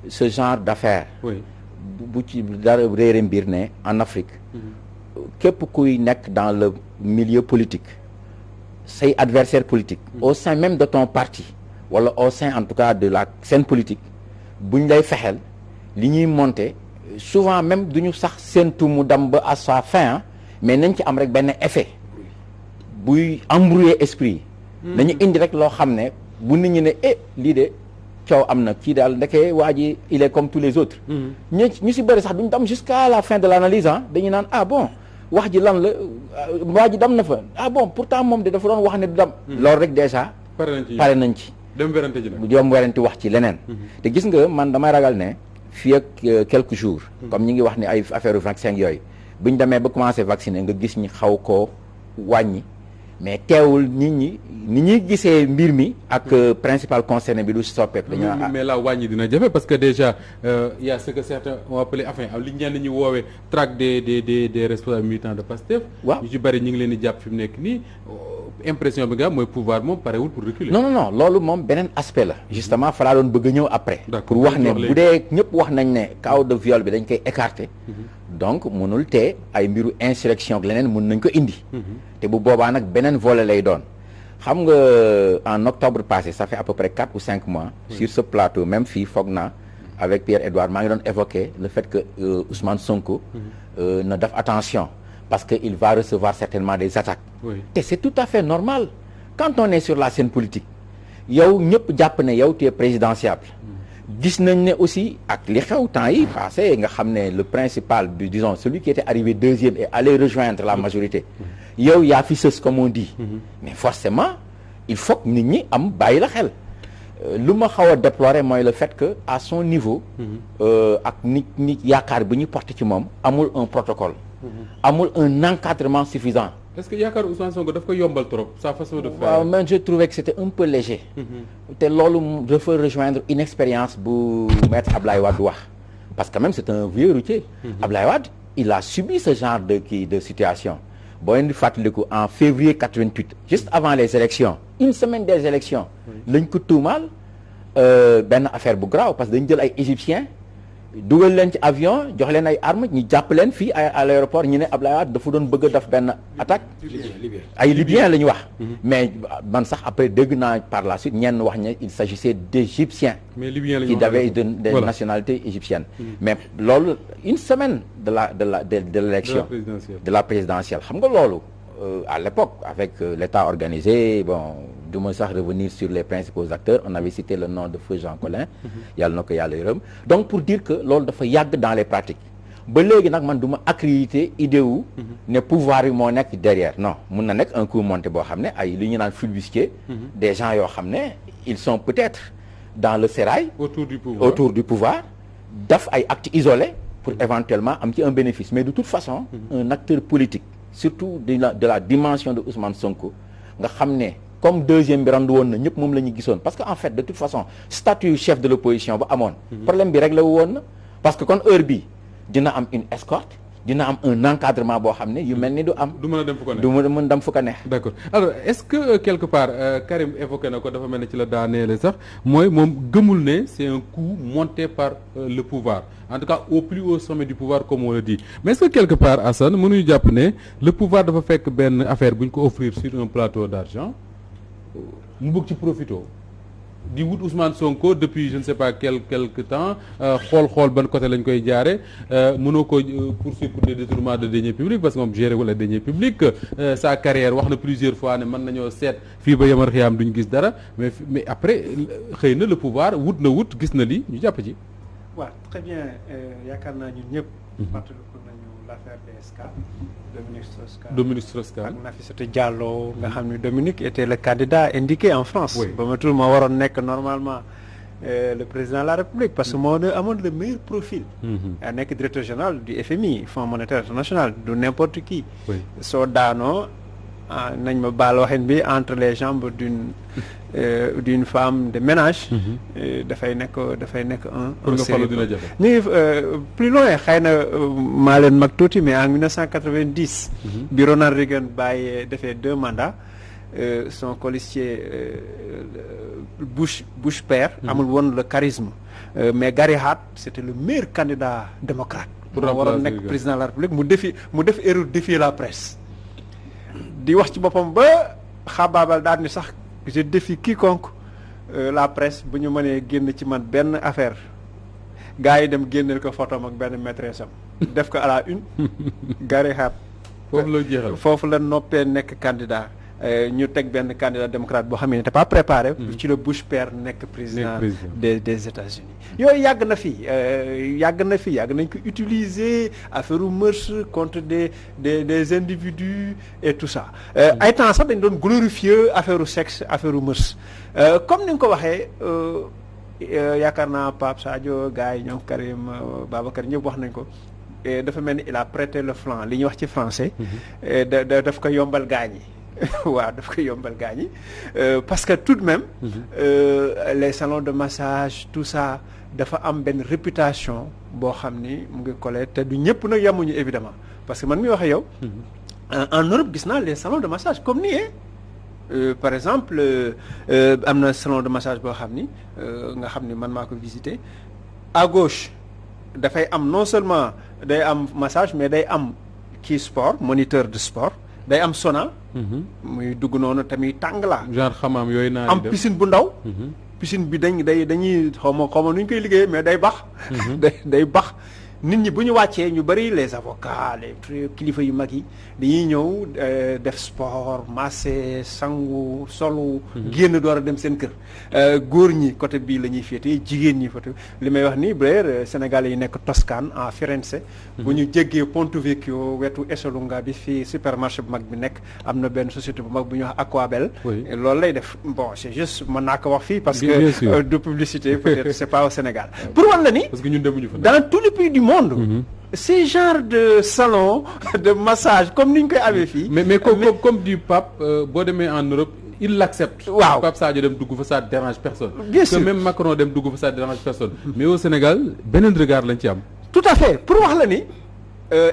ce genre d'affaires bu ci dara réere mbir ne en Afrique képp kuy nekk dans le milieu politique say adversaires politiques au sein même de ton parti wala au sein en tout cas de la scène politique buñ lay fexeel li ñuy monter souvent même duñu sax séentu mu dem ba à sa fin mais nañ ci am rek benn effet buy embrouiller esprit yi nañu indi rek loo xam ne bu nit ñi ne lii de coow am na kii daal ndeke waa ji il est comme tous les autres ñu si bëri sax duñu dem jusqu'à la fin de l'analyse dañuy naan bon wax ji lan la waa ji dem na fa bon pourtant moom de dafa doon wax ne du dem loolu rek déjà pare nañ ci dem werante ji nag dem werante wax ci leneen te gis nga man damay ragal ne fii ak quelques jours comme ñi ngi wax ni ay affaire vaccin yooyu buñ demee ba commencé vacciner nga gis ñi xaw koo wàññi mais teewul nit ñi ni ñuy gisee mbir mi ak principal concerné bi du soppeeku. mais la wàññi dina jafe parce que déjà y a ce que certains ont appelé enfin li ñenn ñi woowee traque des responsables militants de Pastef. waaw ñu ci bëri ñu ngi leen di jàpp fi mu nekk nii impression bi nga am mooy pouvoir moom parewul pour reculer. non loolu moom beneen aspect la. justement fa laa doon bëgg a ñëw après. d'accord pour wax ne bu dee ñëpp wax nañ ne cas de viol bi dañ koy écarter. donc mënul te ay mbiru insurrection ak leneen mën nañ ko indi. te bu boobaa nag beneen volet lay doon. xam nga en octobre passé ça fait à peu près 4 ou 5 mois. sur ce plateau même fii foog naa avec Pierre-Edouard maa ngi doon évoquer le fait que Ousmane Sonko. na def attention parce que il va recevoir certainement des attaques. te c'est tout à fait normal quand on est sur la scène politique yow ñëpp jàpp ne yow tu es présidentiable. gis nañ ne aussi ak li xew temps yi passé nga xam ne le principal bi disons celui qui était arrivé deuxième et allé rejoindre la majorité yow yaa fi sës comme on dit mais forcément il faut que nit ñi am bàyyi la xel lu ma xaw a déplorer mooy le fait que à son niveau ak nit yaakaar bi ñu porté ci moom amul un protocole amul un encadrement suffisant. est-ce que yaakaar Ousmane Sonko daf ko yombal trop sa façon de faire. waaw man je trouvais que c'était un peu léger. te loolu dafa rejoindre une expérience bu maître Ablaye Wade wax parce que même c'est un vieux routier. Ablaye Wade il a subi ce genre de situation boo leen di fàttaliku en février 88 juste avant les élections une semaine des élections lañ ko tuumaal benn affaire bu grave parce que dañ jël ay égyptiens dugal leen ci avion jox leen ay armes ñu jàpp leen fii à l'aéroport ñu ne Ablaye Wade dafa doon bëgg a def benn attaque ay libyens la ñu wax mais man sax après dégg naa par la suite ñenn wax ne il s'agissait d'égyptiens qui avaient des nationalités égyptiennes mais loolu une semaine de l'élection de la présidentielle xam nga loolu à l'époque avec l'État organisé bon du ma sax revenir sur les principaux acteurs on avait cité le nom de feu Jean Collin yàlla na ko yàlla yërëm donc pour dire que loolu dafa yàgg dans les pratiques ba léegi nag man du ma accréditer idée wu ne pouvoir yi moo nekk derrière non mun na nekk un coup monté boo xam ne ay li ñu naan flibustier des gens yoo xam ne ils sont peut-être dans le sérail autour du pouvoir daf ay actes isolés pour éventuellement am ci un bénéfice mais de toute façon un acteur politique surtout de la dimension de Ousmane Sonko nga xam ne comme deuxième bi randu woon na ñëpp moom la ñu gisoon parce que en fait de toute façon statut chef de l'opposition ba amoon problème bi réglé wu woon na parce que kon heure bi dina am une escorte dina am un encadrement boo xam ne yu mel ni du am du mën a dem fu ko neex du mën dem fu ko neex d'accord alors est-ce que quelque part Karim évoqué na ko dafa mel ne ci la daaneele sax mooy moom gëmul ne c'est un coup monté par le pouvoir en tout cas au plus haut sommet du pouvoir comme on le dit mais est-ce que quelque part Assane mënuñu jàpp ne le pouvoir dafa fekk benn affaire bu ñu ko offrir sur un plateau d'argent mu bëgg ci profito di wut Ousmane Sonko depuis je ne sais pas quelque temps xool ban côté lañ koy jaare mënoo ko poursuivre pour des détournements de deniers publics parce que moom géré wala deniers publics sa carrière wax na plusieurs fois ne mën nañoo seet fii ba yamal xiyaam duñ gis dara mais après xëy na le pouvoir wut gis na li ñu jàpp ci. waaw très bien yaakaar naa ñun ñëpp. fàttaliku nañu l'affaire DSK, Dominique Strauss-Kahn ak Nafissatou Diallo nga xam ne Dominique était le candidat indiqué en France. Oui. ba ma tur moo waroon nekk normalement le président de la République parce que moo amoon le meilleur profil. a nekk directeur général du FMI Fonds monétaire international du n'importe qui. Oui. soo daanoo nañ ma baal waxin bi entre les jambes d'une femme de ménage. dafay nekk un pour nga falu dina série. jafe. ñu ngi plus loin xëy na maa leen mag tuuti mais en 1990. bi Ronald Reagan bàyyee defee 2 mandats son colistier Bush père. amul woon le charisme. mais Gary Hart c'était le meilleur candidat démocrate. Pour moo waroon remplacer nekk Reagan. président de la République mu def erreur défier la presse. di wax ci boppam ba xaabaabal daal ni sax je défie quiconque la presse bu ñu mënee génn ci man benn affaire gars yi dem génneel ko photo ak benn maîtresse am def ko à la une. Gary Hart foofu la jeexal. foofu la noppee nekk candidat ñu teg benn candidat démocrate boo xam ne n'était pas préparé. ci la Bush père nekk président des États-Unis yooyu yàgg na fi yàgg nañ ko utiliser affaire u mœurs contre des individus et tout ça. ay temps sax dañ doon glorifier affaire u sexe affaire u mœurs comme ni nga ko waxee yaakaar naa Pape Sadio gars yi ñoom Karim Babacar ñëpp wax nañ ko. dafa mel ni il a prêté le flanc li ñuy wax ci français. daf ko yombal gaañ yi waaw daf ko yombal gaañ yi parce que tout de même. les salons de massage tout ça dafa am benn réputation boo xam ni mu ngi collé te du ñëpp nag yamuñu évidemment parce que man mi waxee yow. en Europe gis naa les salons de massage comme nii par exemple am na salon de massage boo xam ni nga xam ni man maa ko visité à gauche. dafay am non seulement day am massage mais day am kii sport moniteur de sport day am sauna. muy dugg noonu tamit tàng la. genre xamaam yooyu naa am piscine bu ndaw. piscine bi dañuy xaw ma nu ñu koy liggéeyee mais day bax. day bax nit ñi bu ñu wàccee ñu bari les avocats les kilifa yu mag yi dañuy ñëw def sport masser sangu solu. génn door a dem seen kër. góor ñi côté bii la ñuy féetee jigéen ñi côté li may wax ni d'ailleurs Sénégalais yi nekk Toscane en Firenze. bu ñu jéggee Ponte Vecchio wetu Esselunga bi fii supermarché bu mag bi nekk am na benn société bu mag bu ñuy wax Aquabel. loolu lay def bon c'est juste mën naa ko wax fii. parce que de publicité peut-être c'est pas au Sénégal. pour wan la ni. parce que ñun demuñu fa. dans tous les pays du monde. ces genres de salon de massage comme ni ñu koy amee fii. mais comme dit Pape boo demee en Europe il l'accepte. waaw Pape Sadio dem dugg fa ça dérange personne. bien sûr que même Macron dem dugg fa ça dérange personne. mais au Sénégal beneen regard lañ ci am. tout à fait pour wax la ni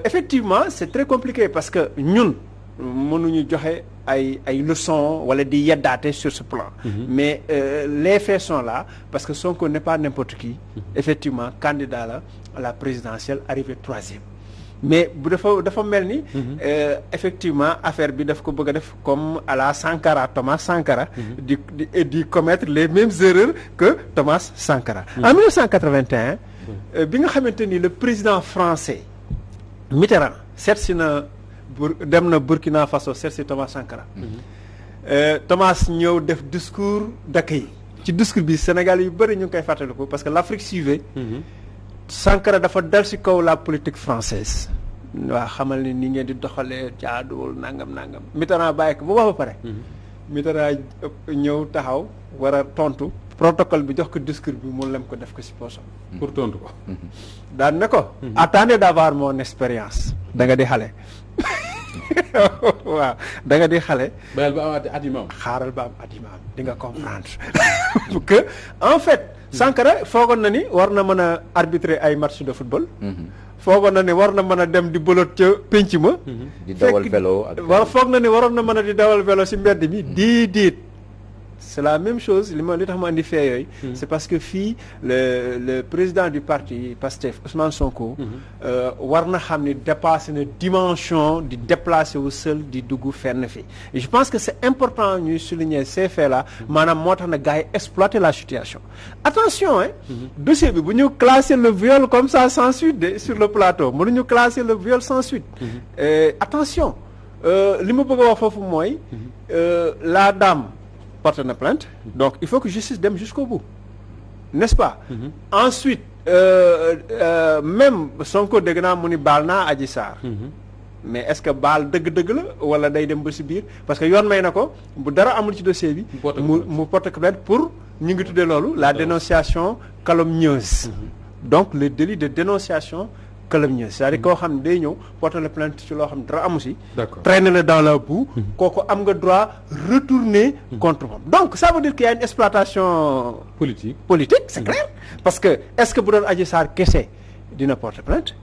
effectivement c'est très compliqué parce que ñun mënuñu joxe ay leçons wala di yeddaate sur ce plan. mais les faits sont là parce que Sonko n'est pas n'importe qui. effectivement candidat la à la présidentielle arrivé 3e. mais bu dafa mel ni. effectivement affaire bi daf ko bëgg a def comme à la Sankara Thomas Sankara. di commettre les mêmes erreurs que Thomas Sankara. en 1981. bi nga xamante ni le président français Mitterrand seet si na dem na Burkina Faso seet si Thomas Sankara. Thomas ñëw def discours d'accueil ci discours bi Sénégal yu bëri ñu ngi koy fàttaliku parce que l'Afrique suivait. Sankara dafa dal ci kaw la politique française waa xamal ni ngeen di doxalee jaaduwul nangam Mitterrand bàyyi ko ba wax ba pare. Mitterrand ñëw taxaw war a tontu protocole bi jox ko discours bi mu lem ko def ko ci poosam. pour tontu ko. daan ne ko. attendez d'avoir mon expérience. da nga di xale. waaw da nga di xale. bayal ba amaat at yi ma am. xaaral ba am at yi ma am di nga comprendre que en fait. Sankara foogoon na ni war na mën a arbitrer ay match de football. foogoon na ni war na mën a dem di bolot ca penc ma. di dawal vélo ak. waaw foog na ni waroon na mën a di dawal vélo ci mbedd mi diit. c'est la même chose li tax ma andi fee yooyu. c'est parce que fii le président du parti Pastef Ousmane Sonko. war na xam ni dépassé na dimension di déplacer wu seul di dugg fenn fi et je pense que c'est important ñuy souligner ces faits là. maanaam moo tax na gars yi exploiter la situation. attention dossier bi bu ñu classer le viol comme ça sans suite sur le plateau mënuñu classer le viol sans suite. attention li ma bëgg a wax foofu mooy. la dame. porte na plainte donc il faut que justice dem jusqu'au bout n'est-ce pas? Ensuite même Sonko dégg naa mu ni baal naa Adji Sarr. mais est-ce que baal dëgg-dëgg la wala day dem ba ci biir parce que yoon may na ko bu dara amul ci dossier bi. mu porte plainte pour ñu ngi tuddee loolu la dénonciation calomnieuse. donc le délit de dénonciation calomnieuse c'est-à-dire koo xam ne day ñëw porter la plainte ci loo xam ne dara amu ci. traîner la dans la boue. kooku am nga droit retourner contre moom. donc ça veut dire qu'il y a une exploitation politique c'est clair parce que est-ce que bu doon Adji Sarr kese dina porter plainte.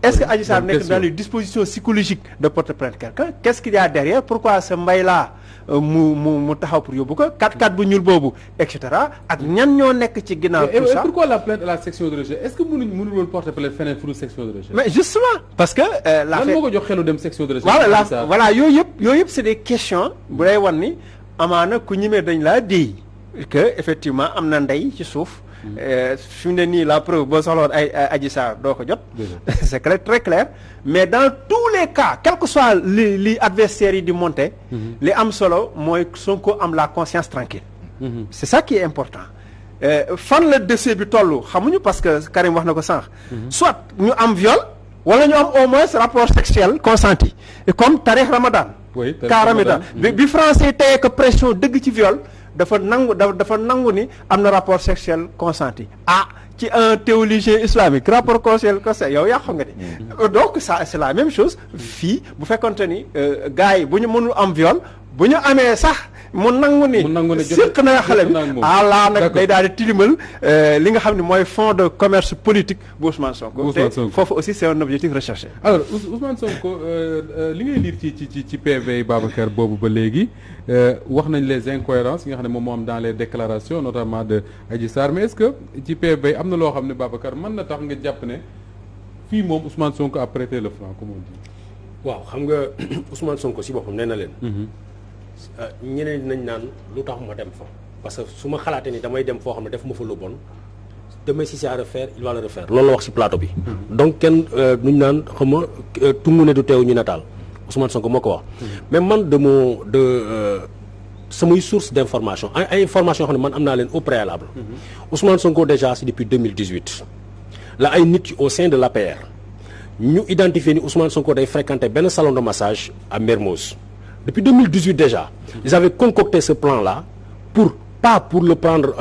est-ce que Adji Sarr nekk dans les dispositions psychologiques de porter plainte quelqu'un qu'est-ce qu'il y a derrière pourquoi ce mbay là mu taxaw pour yóbbu ko 4x4 bu ñuul boobu et cetera ak ñan ñoo nekk ci ginnaaw tout ça. et pourquoi la plainte à la section de recherche est-ce que mënuñu woon porter plainte feneen fu section de recherche. mais justement parce que. lan moo ko jox xelu dem section de recherche. voilà yooyu yëpp c'est des questions bu lay wan ni amaana ku ñimee dañ laa déy que effectivement am na ndey ci suuf. fi mu ne nii la preuve boo soxla woon ay Adji Sarr doo ko jot. c'est clair très clair mais dans tous les cas quel que soit li adversaires yi di monter. li am solo mooy Sonko am la conscience tranquille. c'est ça qui est important. fan la dossier bi tollu xamuñu parce que Karim wax na ko sànq. soit ñu am viol wala ñu am au moins rapport sexuel consenti et comme Tarikh Ramadan. oui Ramadan bi français teye ko pression dëgg ci viol. dafa nangu ni am na rapport sexuel consenti ci un théologien islamique rapport sexuel consenti yow yaa xam nga ni donc ça c'est la même chose fii bu fekkonte ni gars yi bu ñu mënul am viol bu ñu amee sax mu nangu ni séq na xale bi laa nag day daal di tilimal li nga xam ne mooy fonds de commerce politique bu Ousmane Sonko te foofu aussi c'est un objectif recherché. alors Ousmane Sonko li ngay lire ci PV Babacar boobu ba léegi wax nañ les incohérences yi nga xam ne moom moo am dans les déclarations notamment de Adji Sarr mais est-ce que ci PV am na loo xam ne Babacar mën na tax nga jàpp ne fii moom Ousmane Sonko a prêté le flanc comme on dit. waaw xam nga Ousmane Sonko si boppam nee na leen. ñeneen dinañ naan lu tax ma dem fa parce que su ma xalaatee ni damay dem foo xam ne def ma fa lu bon demain si c'est à refaire il va le refaire loolu la wax ci plateau bi. donc kenn nuñ naan xam nga tungu ne du teew ñu nataal Ousmane Sonko moo ko wax. mais man samay source d'information ay information yoo xam ne man am naa leen au préalable. Ousmane Sonko déjà c'est depuis 2018 la ay nit au sein de l'APR ñu identifier ni Ousmane Sonko day fréquenter benn salon de massage à Mermoz. Depuis 2018 déjà, ils avaient concocté ce plan-là pas pour le prendre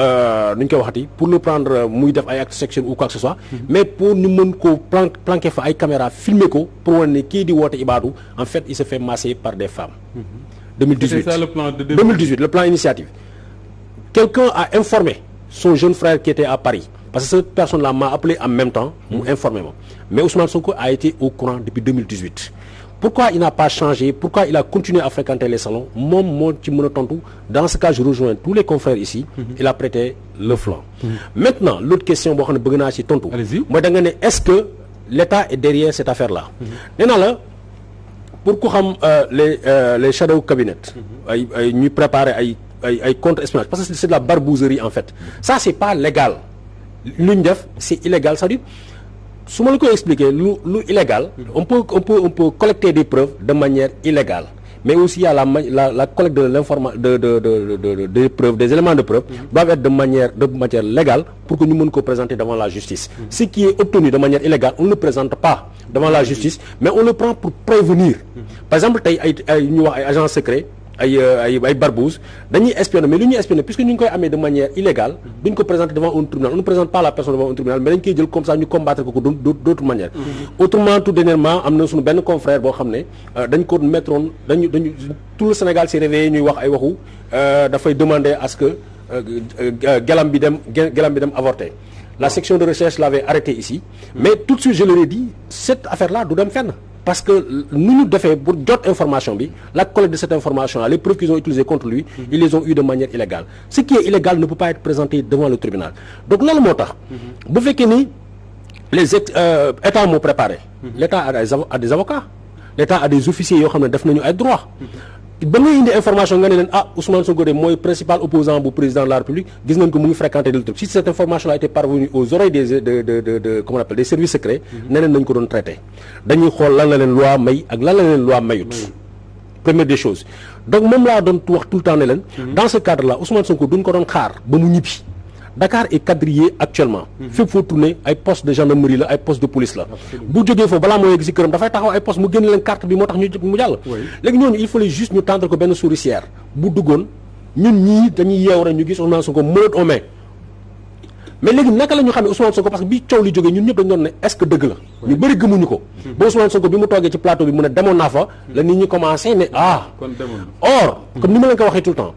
pour le prendre muy def ay actes sexuels ou quoi que ce soit, mais pour ñu mën ko planquer fa ay caméra filmer ko pour wane ne kii di woote Ibadou en fait il se fait masser par des femmes. 2018 c'est ça le plan de 2018 le plan initiative. Quelqu'un a informé son jeune frère qui était à Paris parce que cette personne-là m'a appelé en même temps mu informer ma mais Ousmane Sonko a été au courant depuis 2018. Pourquoi il n'a pas changé? Pourquoi il a continué à fréquenter les salons? Moom moo ci mën a tontu. Dans ce cas, je rejoins tous les confrères ici. Il a prêté le flanc. Maintenant, l'autre question boo xam ne bëgg naa ci tontu. mooy da nga ne est-ce que l'État est derrière cette affaire-là? nee naa la pour ku xam les shadow cabinet. ay ñuy préparer ay contre-espionnage parce que c'est de la barbouzerie en fait. Ça c'est pas légal. lu ñu def c'est illégal, c'est-à-dire. su ma la koy expliquer lu illégal on peut collecter des preuves de manière illégale mais aussi il y a la collecte de l'information des preuves des éléments de preuve doivent être de manière légale pour que ñu mën ko présenter devant la justice. Ce qui est obtenu de manière illégale on ne le présente pas devant la justice mais on le prend pour prévenir. Par exemple tey ay ñu wax ay agents secrets ay barbouse dañuy espionner mais lu ñuy espionner puisque ñu ngi koy amee de manière illégale duñ ko présenter devant un tribunal on ne présente pas la personne devant un tribunal mais dañ koy jël comme ça ñu combattre ko d'autre manière. Autrement tout dernièrement am na suñu benn confrère boo xam ne dañ ko mettroon dañu tout le Sénégal s'est réveillé ñuy wax ay waxu dafay demander à ce que gelam bi dem avorter. La section de recherche l'avait arrêté ici mais tout de suite je leur ai dit cette affaire-là du dem fenn. Parce que nous devons pour jot information bi la collecte de cette information là les preuves qu'ils ont utilisées contre lui ils les ont eu de manière illégale. Ce qui est illégal ne peut pas être présenté devant le tribunal. Donc loolu moo tax bu fekkee ni les états moo préparé. L'état a des avocats. L'état a des officiers yoo xam ne def nañu ay droits. ba ngay indi information nga ne leen Ousmane Sonko de mooy principal opposant bu président de la République gis nañ ko mu ngi fréquenter le truc si cette information a été parvenue aux oreilles de comment on appelle des services secrets neneen nañ ko doon traité dañuy xool lan la leen loi may ak lan la leen loi mayut première des choses donc moom laa doon wax tout le temps ne leen dans ce cadre là Ousmane Sonko duñ ko doon xaar ba mu ñibbi Dakar est quadrillé actuellement. fépp foo tourner ay poste de gendarmerie la ay poste de police la. bu jógee foofu balaa moo yegg si këram dafay taxaw ay poste mu génn leen carte bi moo tax mu jàll. léegi ñooñu il fallait juste ñu tendre ko benn souricière bu duggoon ñun ñii dañuy yeew rek ñu gis Ousmane Sonko menotte en main. mais léegi naka la ñu xam ne Ousmane Sonko parce que bi coow li jógee ñun ñëpp dañu doon ne est-ce que dëgg la. ñu bëri gëmuñu ko. ba Ousmane Sonko bi mu toogee ci plateau bi mu ne demoon naa fa. la nit ñi commencé ne kon demoon or comme ni ma leen ko waxee tout le temps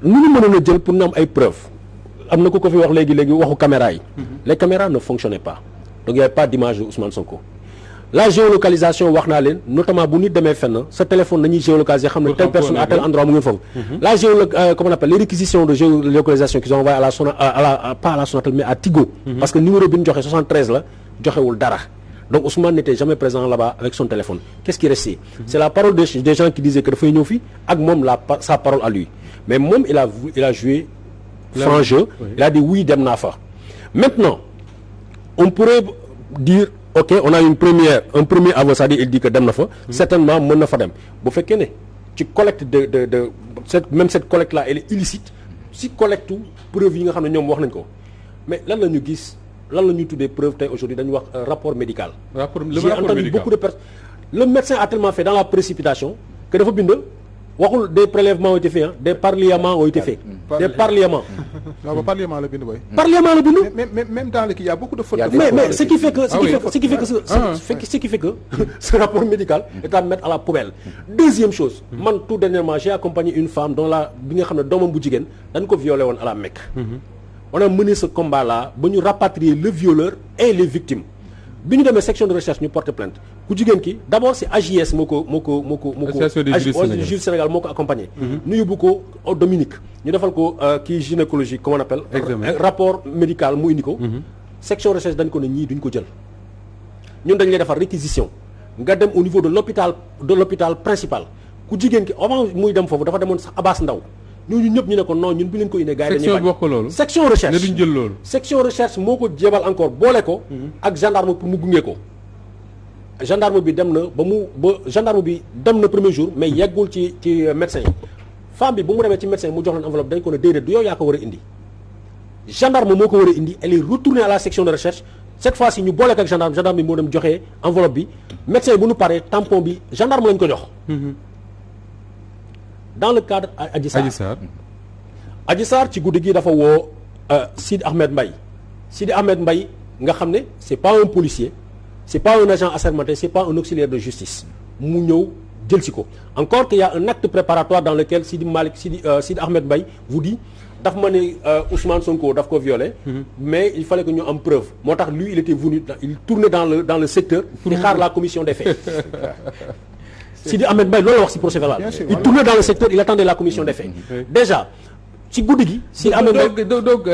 lu ñu mënoon a jël pour ñu am ay preuves am na ku ko fi wax léegi waxu caméra yi. les caméras ne fonctionnaient pas donc il y avait pas d'image de Ousmane Sonko. la géolocalisation wax naa leen notamment bu nit demee fenn sa téléphone nañuy géolocaliser xam ne telle personne à tel endroit mu ngi foofu. la comment on appelle les réquisitions de géolocalisation qu'ils ont envoyé pas à la Sonatel mais à Tigo. parce que numéro bi ñu joxe 73 la joxewul dara. donc Ousmane n'était jamais présent là-bas avec son téléphone. qu'est-ce qui restait? c'est la parole des gens qui disaient que dafay ñëw fii ak moom sa parole à lui mais moom il a joué franc jeu. il a dit oui dem naa fa. maintenant on pourrait dire ok on a un premier aveu, c'est-à-dire il dit que dem na fa. certainement mën na fa dem bu fekkee ne ci collecte de cette collecte là elle est illicite si collecte preuve yi nga xam ne ñoom wax nañ ko mais lan la ñu gis lan la ñuy tuddee preuve tey aujourd'hui dañu wax rapport médical. J'ai entendu beaucoup de personnes. Le médecin a tellement fait dans la précipitation que dafa bind waxul des prélèvements ont été faits des parliaments ont été faits. des parliaments. non ba parliament la bind boy. Parliament la bind. mais même dans le il y a beaucoup de fautes. mais ce qui fait que ce rapport médical est à mettre à la poubelle. Deuxième chose. man tout dernièrement j'ai accompagné une femme dont bi nga xam ne doomam bu jigéen dañ ko violé woon à la Mecque. On a mené ce combat là ba ñu rapatrier le violeur et les victimes. bi ñu demee section de recherche ñu porte plainte ku jigéen ki d'abord c'est AJS moo ko Association des juristes Sénégal moo ko accompagné. ñu yóbbu ko au Dominique ñu defal ko kii gynécologie comment on appelle. rapport médical mu indi ko. section recherche dañ ko ne ñii duñ ko jël. ñun dañ lay defar réquisition nga dem au niveau de l'hôpital principal ku jigéen ki avant muy dem foofu dafa demoon sax Abass Ndao ñooñu ñëpp ñu ne ko non ñun bi leen ko indee gars yi dañuy bañ section recherche ne duñ jël loolu. section recherche moo ko jébal encore boole ko. ak gendarme pour mu gunge ko. gendarme bi dem na premier jour mais yeggul ci médecin yi femme bi bu mu demee ci médecin mu jox leen enveloppe dañ ko ne déedéet du yow yaa ko war a indi. gendarme moo ko war a indi elle est retournée à la section de recherche cette fois-ci ñu boole ko ak gendarme bi moo dem joxe enveloppe bi médecin bu nu paree tampon bi gendarme lañ ko jox. dans le cadre Adji Sarr ci guddi gi dafa woo Sidi Ahmed Mbaye nga xam ne c'est pas un policier c'est pas un agent assermenté c'est pas un auxiliaire de justice mu ñëw jël si ko encore qu'il y a un acte préparatoire dans lequel Sidi Ahmed Mbaye vous dit daf ma ne Ousmane Sonko daf ko violé mais il fallait que ñu am preuve moo tax lui il était venu il tournait dans le secteur di xaar la commission des faits. Sidi Ahmed Mbaye loolu la wax ci procès verbal il tournait dans le secteur il attendait la commission des faits. déjà ci guddi gi. Sidi Ahmed Mbaye donc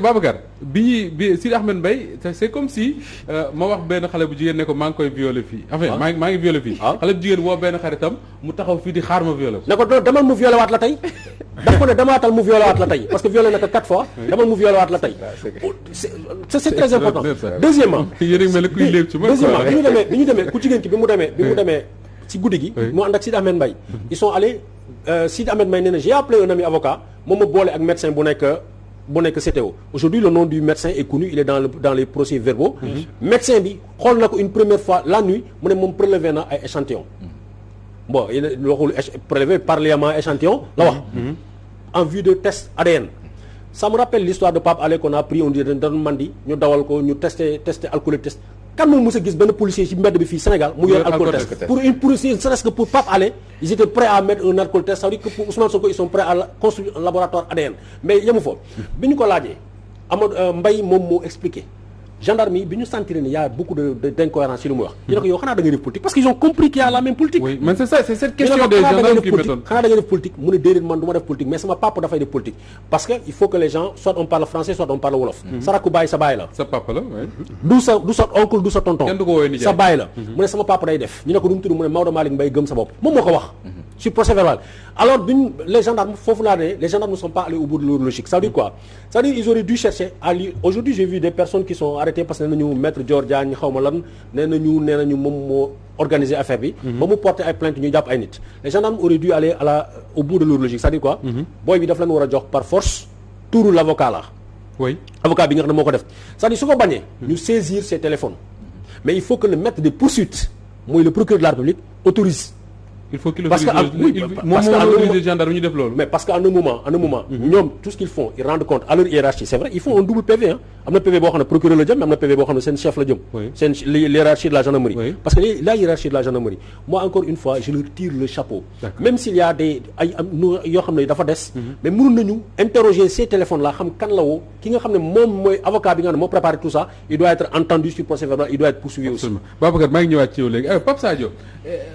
Babacar bi Sidi Ahmed Mbaye c'est comme si ma wax benn xale bu jigéen ne ko maa ngi koy violer fii. enfin maa ngi violer fii. xale bu jigéen woo benn xaritam mu taxaw fii di xaar ma violer ko. ne ko demal mu violer waat la tey daf ko ne damaatal mu violer waat la tey parce que violer na ko 4 fois demal mu violer waat la tey. c'est très important. deuxièmement yéen a ngi mel ni kuy léeb ci man. deuxièmement bi ñu demee ku jigéen ki bi mu demee ci guddi gi. mu ànd ak Sidi Ahmed Mbaye. ils sont allés. Sidi Ahmed Mbaye nee na j'ai appelé un ami avocat moom ma boole ak médecin bu nekk CTO aujourd'hui le nom du médecin est connu il est dans les procès verbaux. médecin bi xool na ko une première fois la nuit mu ne moom prélevé na ay échantillons. bon il waxul prélevé parliament échantillon la wax. en vue de test ADN. ça me rappelle l'histoire de Pape Alé qu'on a pris on dit dañu mandi ñu dawal ko ñu testé alcool test. kan moom mos a gis benn policier ci mbedd bi fii Sénégal mu yor alcool test pour serait-ce que pour Pape Alé ils étaient prêts à mettre un alcool test ça veut dire que pour Ousmane Sonko ils sont prêts à construire un laboratoire ADN mais yemu fa bi ñu ko laajee Amadou Mbaye moom moo expliqué gendarme yi bi ñu sentir ni y a beaucoup d'incohérence ci lu muy wax ñu ne ko yow xanaa da nga def politique parce qu'ils ont compris qu'il y a la même politique. oui mais c'est ça c'est cette question des gendarmes qui m'étonne. xanaa da nga def politique mu ne déedéet man du ma def politique mais sama papa dafay def politique parce que il faut que les gens soit on parle français soit on parle wolof. sa rakku baay sa baay la. sa papa la oui. du sa oncle du sa tonton. kenn du ko woowee nijaay sa baay la. mu ne sama papa day def ñu ne ko du mu tudd mu ne Maodo Malick Mbaye gëm sa bopp moom moo ko wax. sur procès verbal alors biñ les gendarmes foofu laa ne les gendarmes ne sont pas allés au bout de leur logique ça veut dire quoi ça veut dire ils auraient dû chercher à lire aujourd'hui j'ai vu des personnes qui sont arrêté parce que nee nañu maître Dior Diagne xaw ma lan nee nañu moom moo organiser affaire bi. ba mu porter ay plainte ñu jàpp ay nit. les gendarmes auraient dû aller au bout de leur logique c'est-à-dire quoi. booy bi daf leen war a jox par force tuuru l'avocat là. oui avocat bi nga xam ne moo ko def c'est-à-dire su ko bañee. ñu saisir ses téléphones. mais il faut que le maître des poursuites mooy le procureur de la République autorise. il faut qu'il parce que autorise gendarme ñu def loolu. mais parce que en un moment ñoom tout ce qu'ils font ils rendent compte à leur hiérarchie c'est vrai ils font un double PV am na PV boo xam ne procureur la jëm mais am na PV boo xam ne seen chef la jëm. seen hiérarchie de la gendarmerie. parce que la hiérarchie de la gendarmerie moi encore une fois je leur tire le chapeau. même s'il y a des yoo xam ne dafa des. mais mënoon nañu interroger ces téléphones là xam kan la woo ki nga xam ne moom mooy avocat bi nga xam ne moo préparé tout ça il doit être entendu sur procès verbal il doit être poursuivi aussi. Babacar maa ngi ñëwaat ci yow léegi Pape Sadio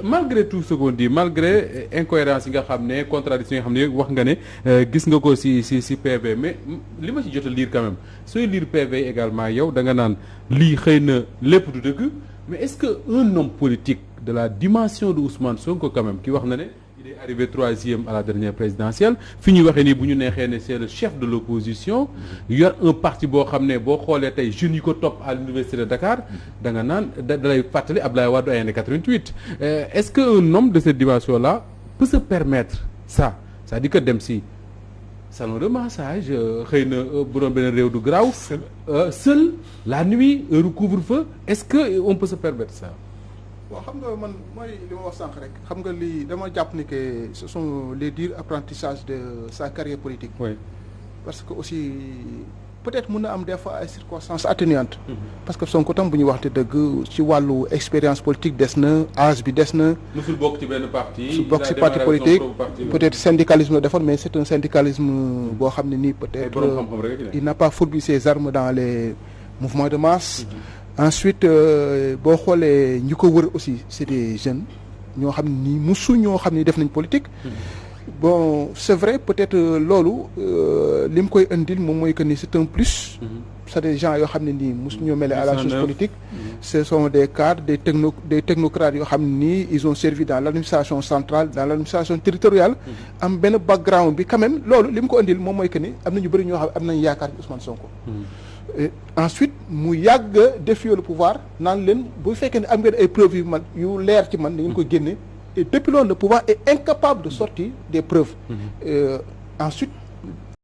malgré tout ce qu'on dit malgré incohérence yi nga xam ne contradiction yi nga xam ne wax nga ne gis nga ko ci PV mais li ma ci jot a lire quand même sooy lire PV également yow da nga naan lii xëy na lépp du dëgg mais est-ce que un homme politique de la dimension de Ousmane Sonko quand même ki wax na ne il est arrivé 3e à la dernière présidentielle fi ñuy waxee nii bu ñu neexee ne c'est le chef de l'opposition yor un parti boo xam ne boo xoolee tey jeunes yi ko topp à l'université de Dakar da nga naan da lay fàttali Abdoulaye Wade ay années 88 est-ce que un homme de cette dimension là peut se permettre ça c'est-à-dire que dem si salon de massage xëy na bu doon beneen réew du garaaw seul la nuit heure couvre-feu est-ce que on peut se permettre ça. waaw xam nga man mooy li ma wax sànq rek xam nga lii dama jàpp ni que ce sont les durs apprentissages de sa carrière politique. oui parce que aussi peut-être mën na am des fois ay circonstances atténuantes. parce que Sonko tam bu ñu waxte dëgg ci wàllu expérience politique des na âge bi des na. musul bokk ci benn parti. su bokk ci parti politique peut-être syndicalisme la defoon mais c'est un syndicalisme boo xam ne nii peut-être il n'a pas fourbi ses armes dans les mouvements de masse. ensuite boo xoolee ñi ko wër aussi c'est des jeunes ñoo xam ne nii musu ñoo xam ne def nañ politique. bon c'est vrai peut-être loolu li mu koy indil moom mooy que ni c'est un plus. c'est des gens yoo xam ne nii musu ñoo mêler à la chose politique. ce sont des cadres des technocrates yoo xam ne nii ils ont servi dans l'administration centrale dans l'administration territoriale. am benn background bi quand même loolu li mu ko indil moom mooy que ni am na ñu bëri ñoo xam am nañ yaakaar ci Ousmane Sonko. Et ensuite mu yàgg défier le pouvoir naan leen bu fekkee ne am ngeen ay preuves yu leer ci man da ngeen ko génne et depuis loolu le pouvoir est incapable de sortir des preuves. Ensuite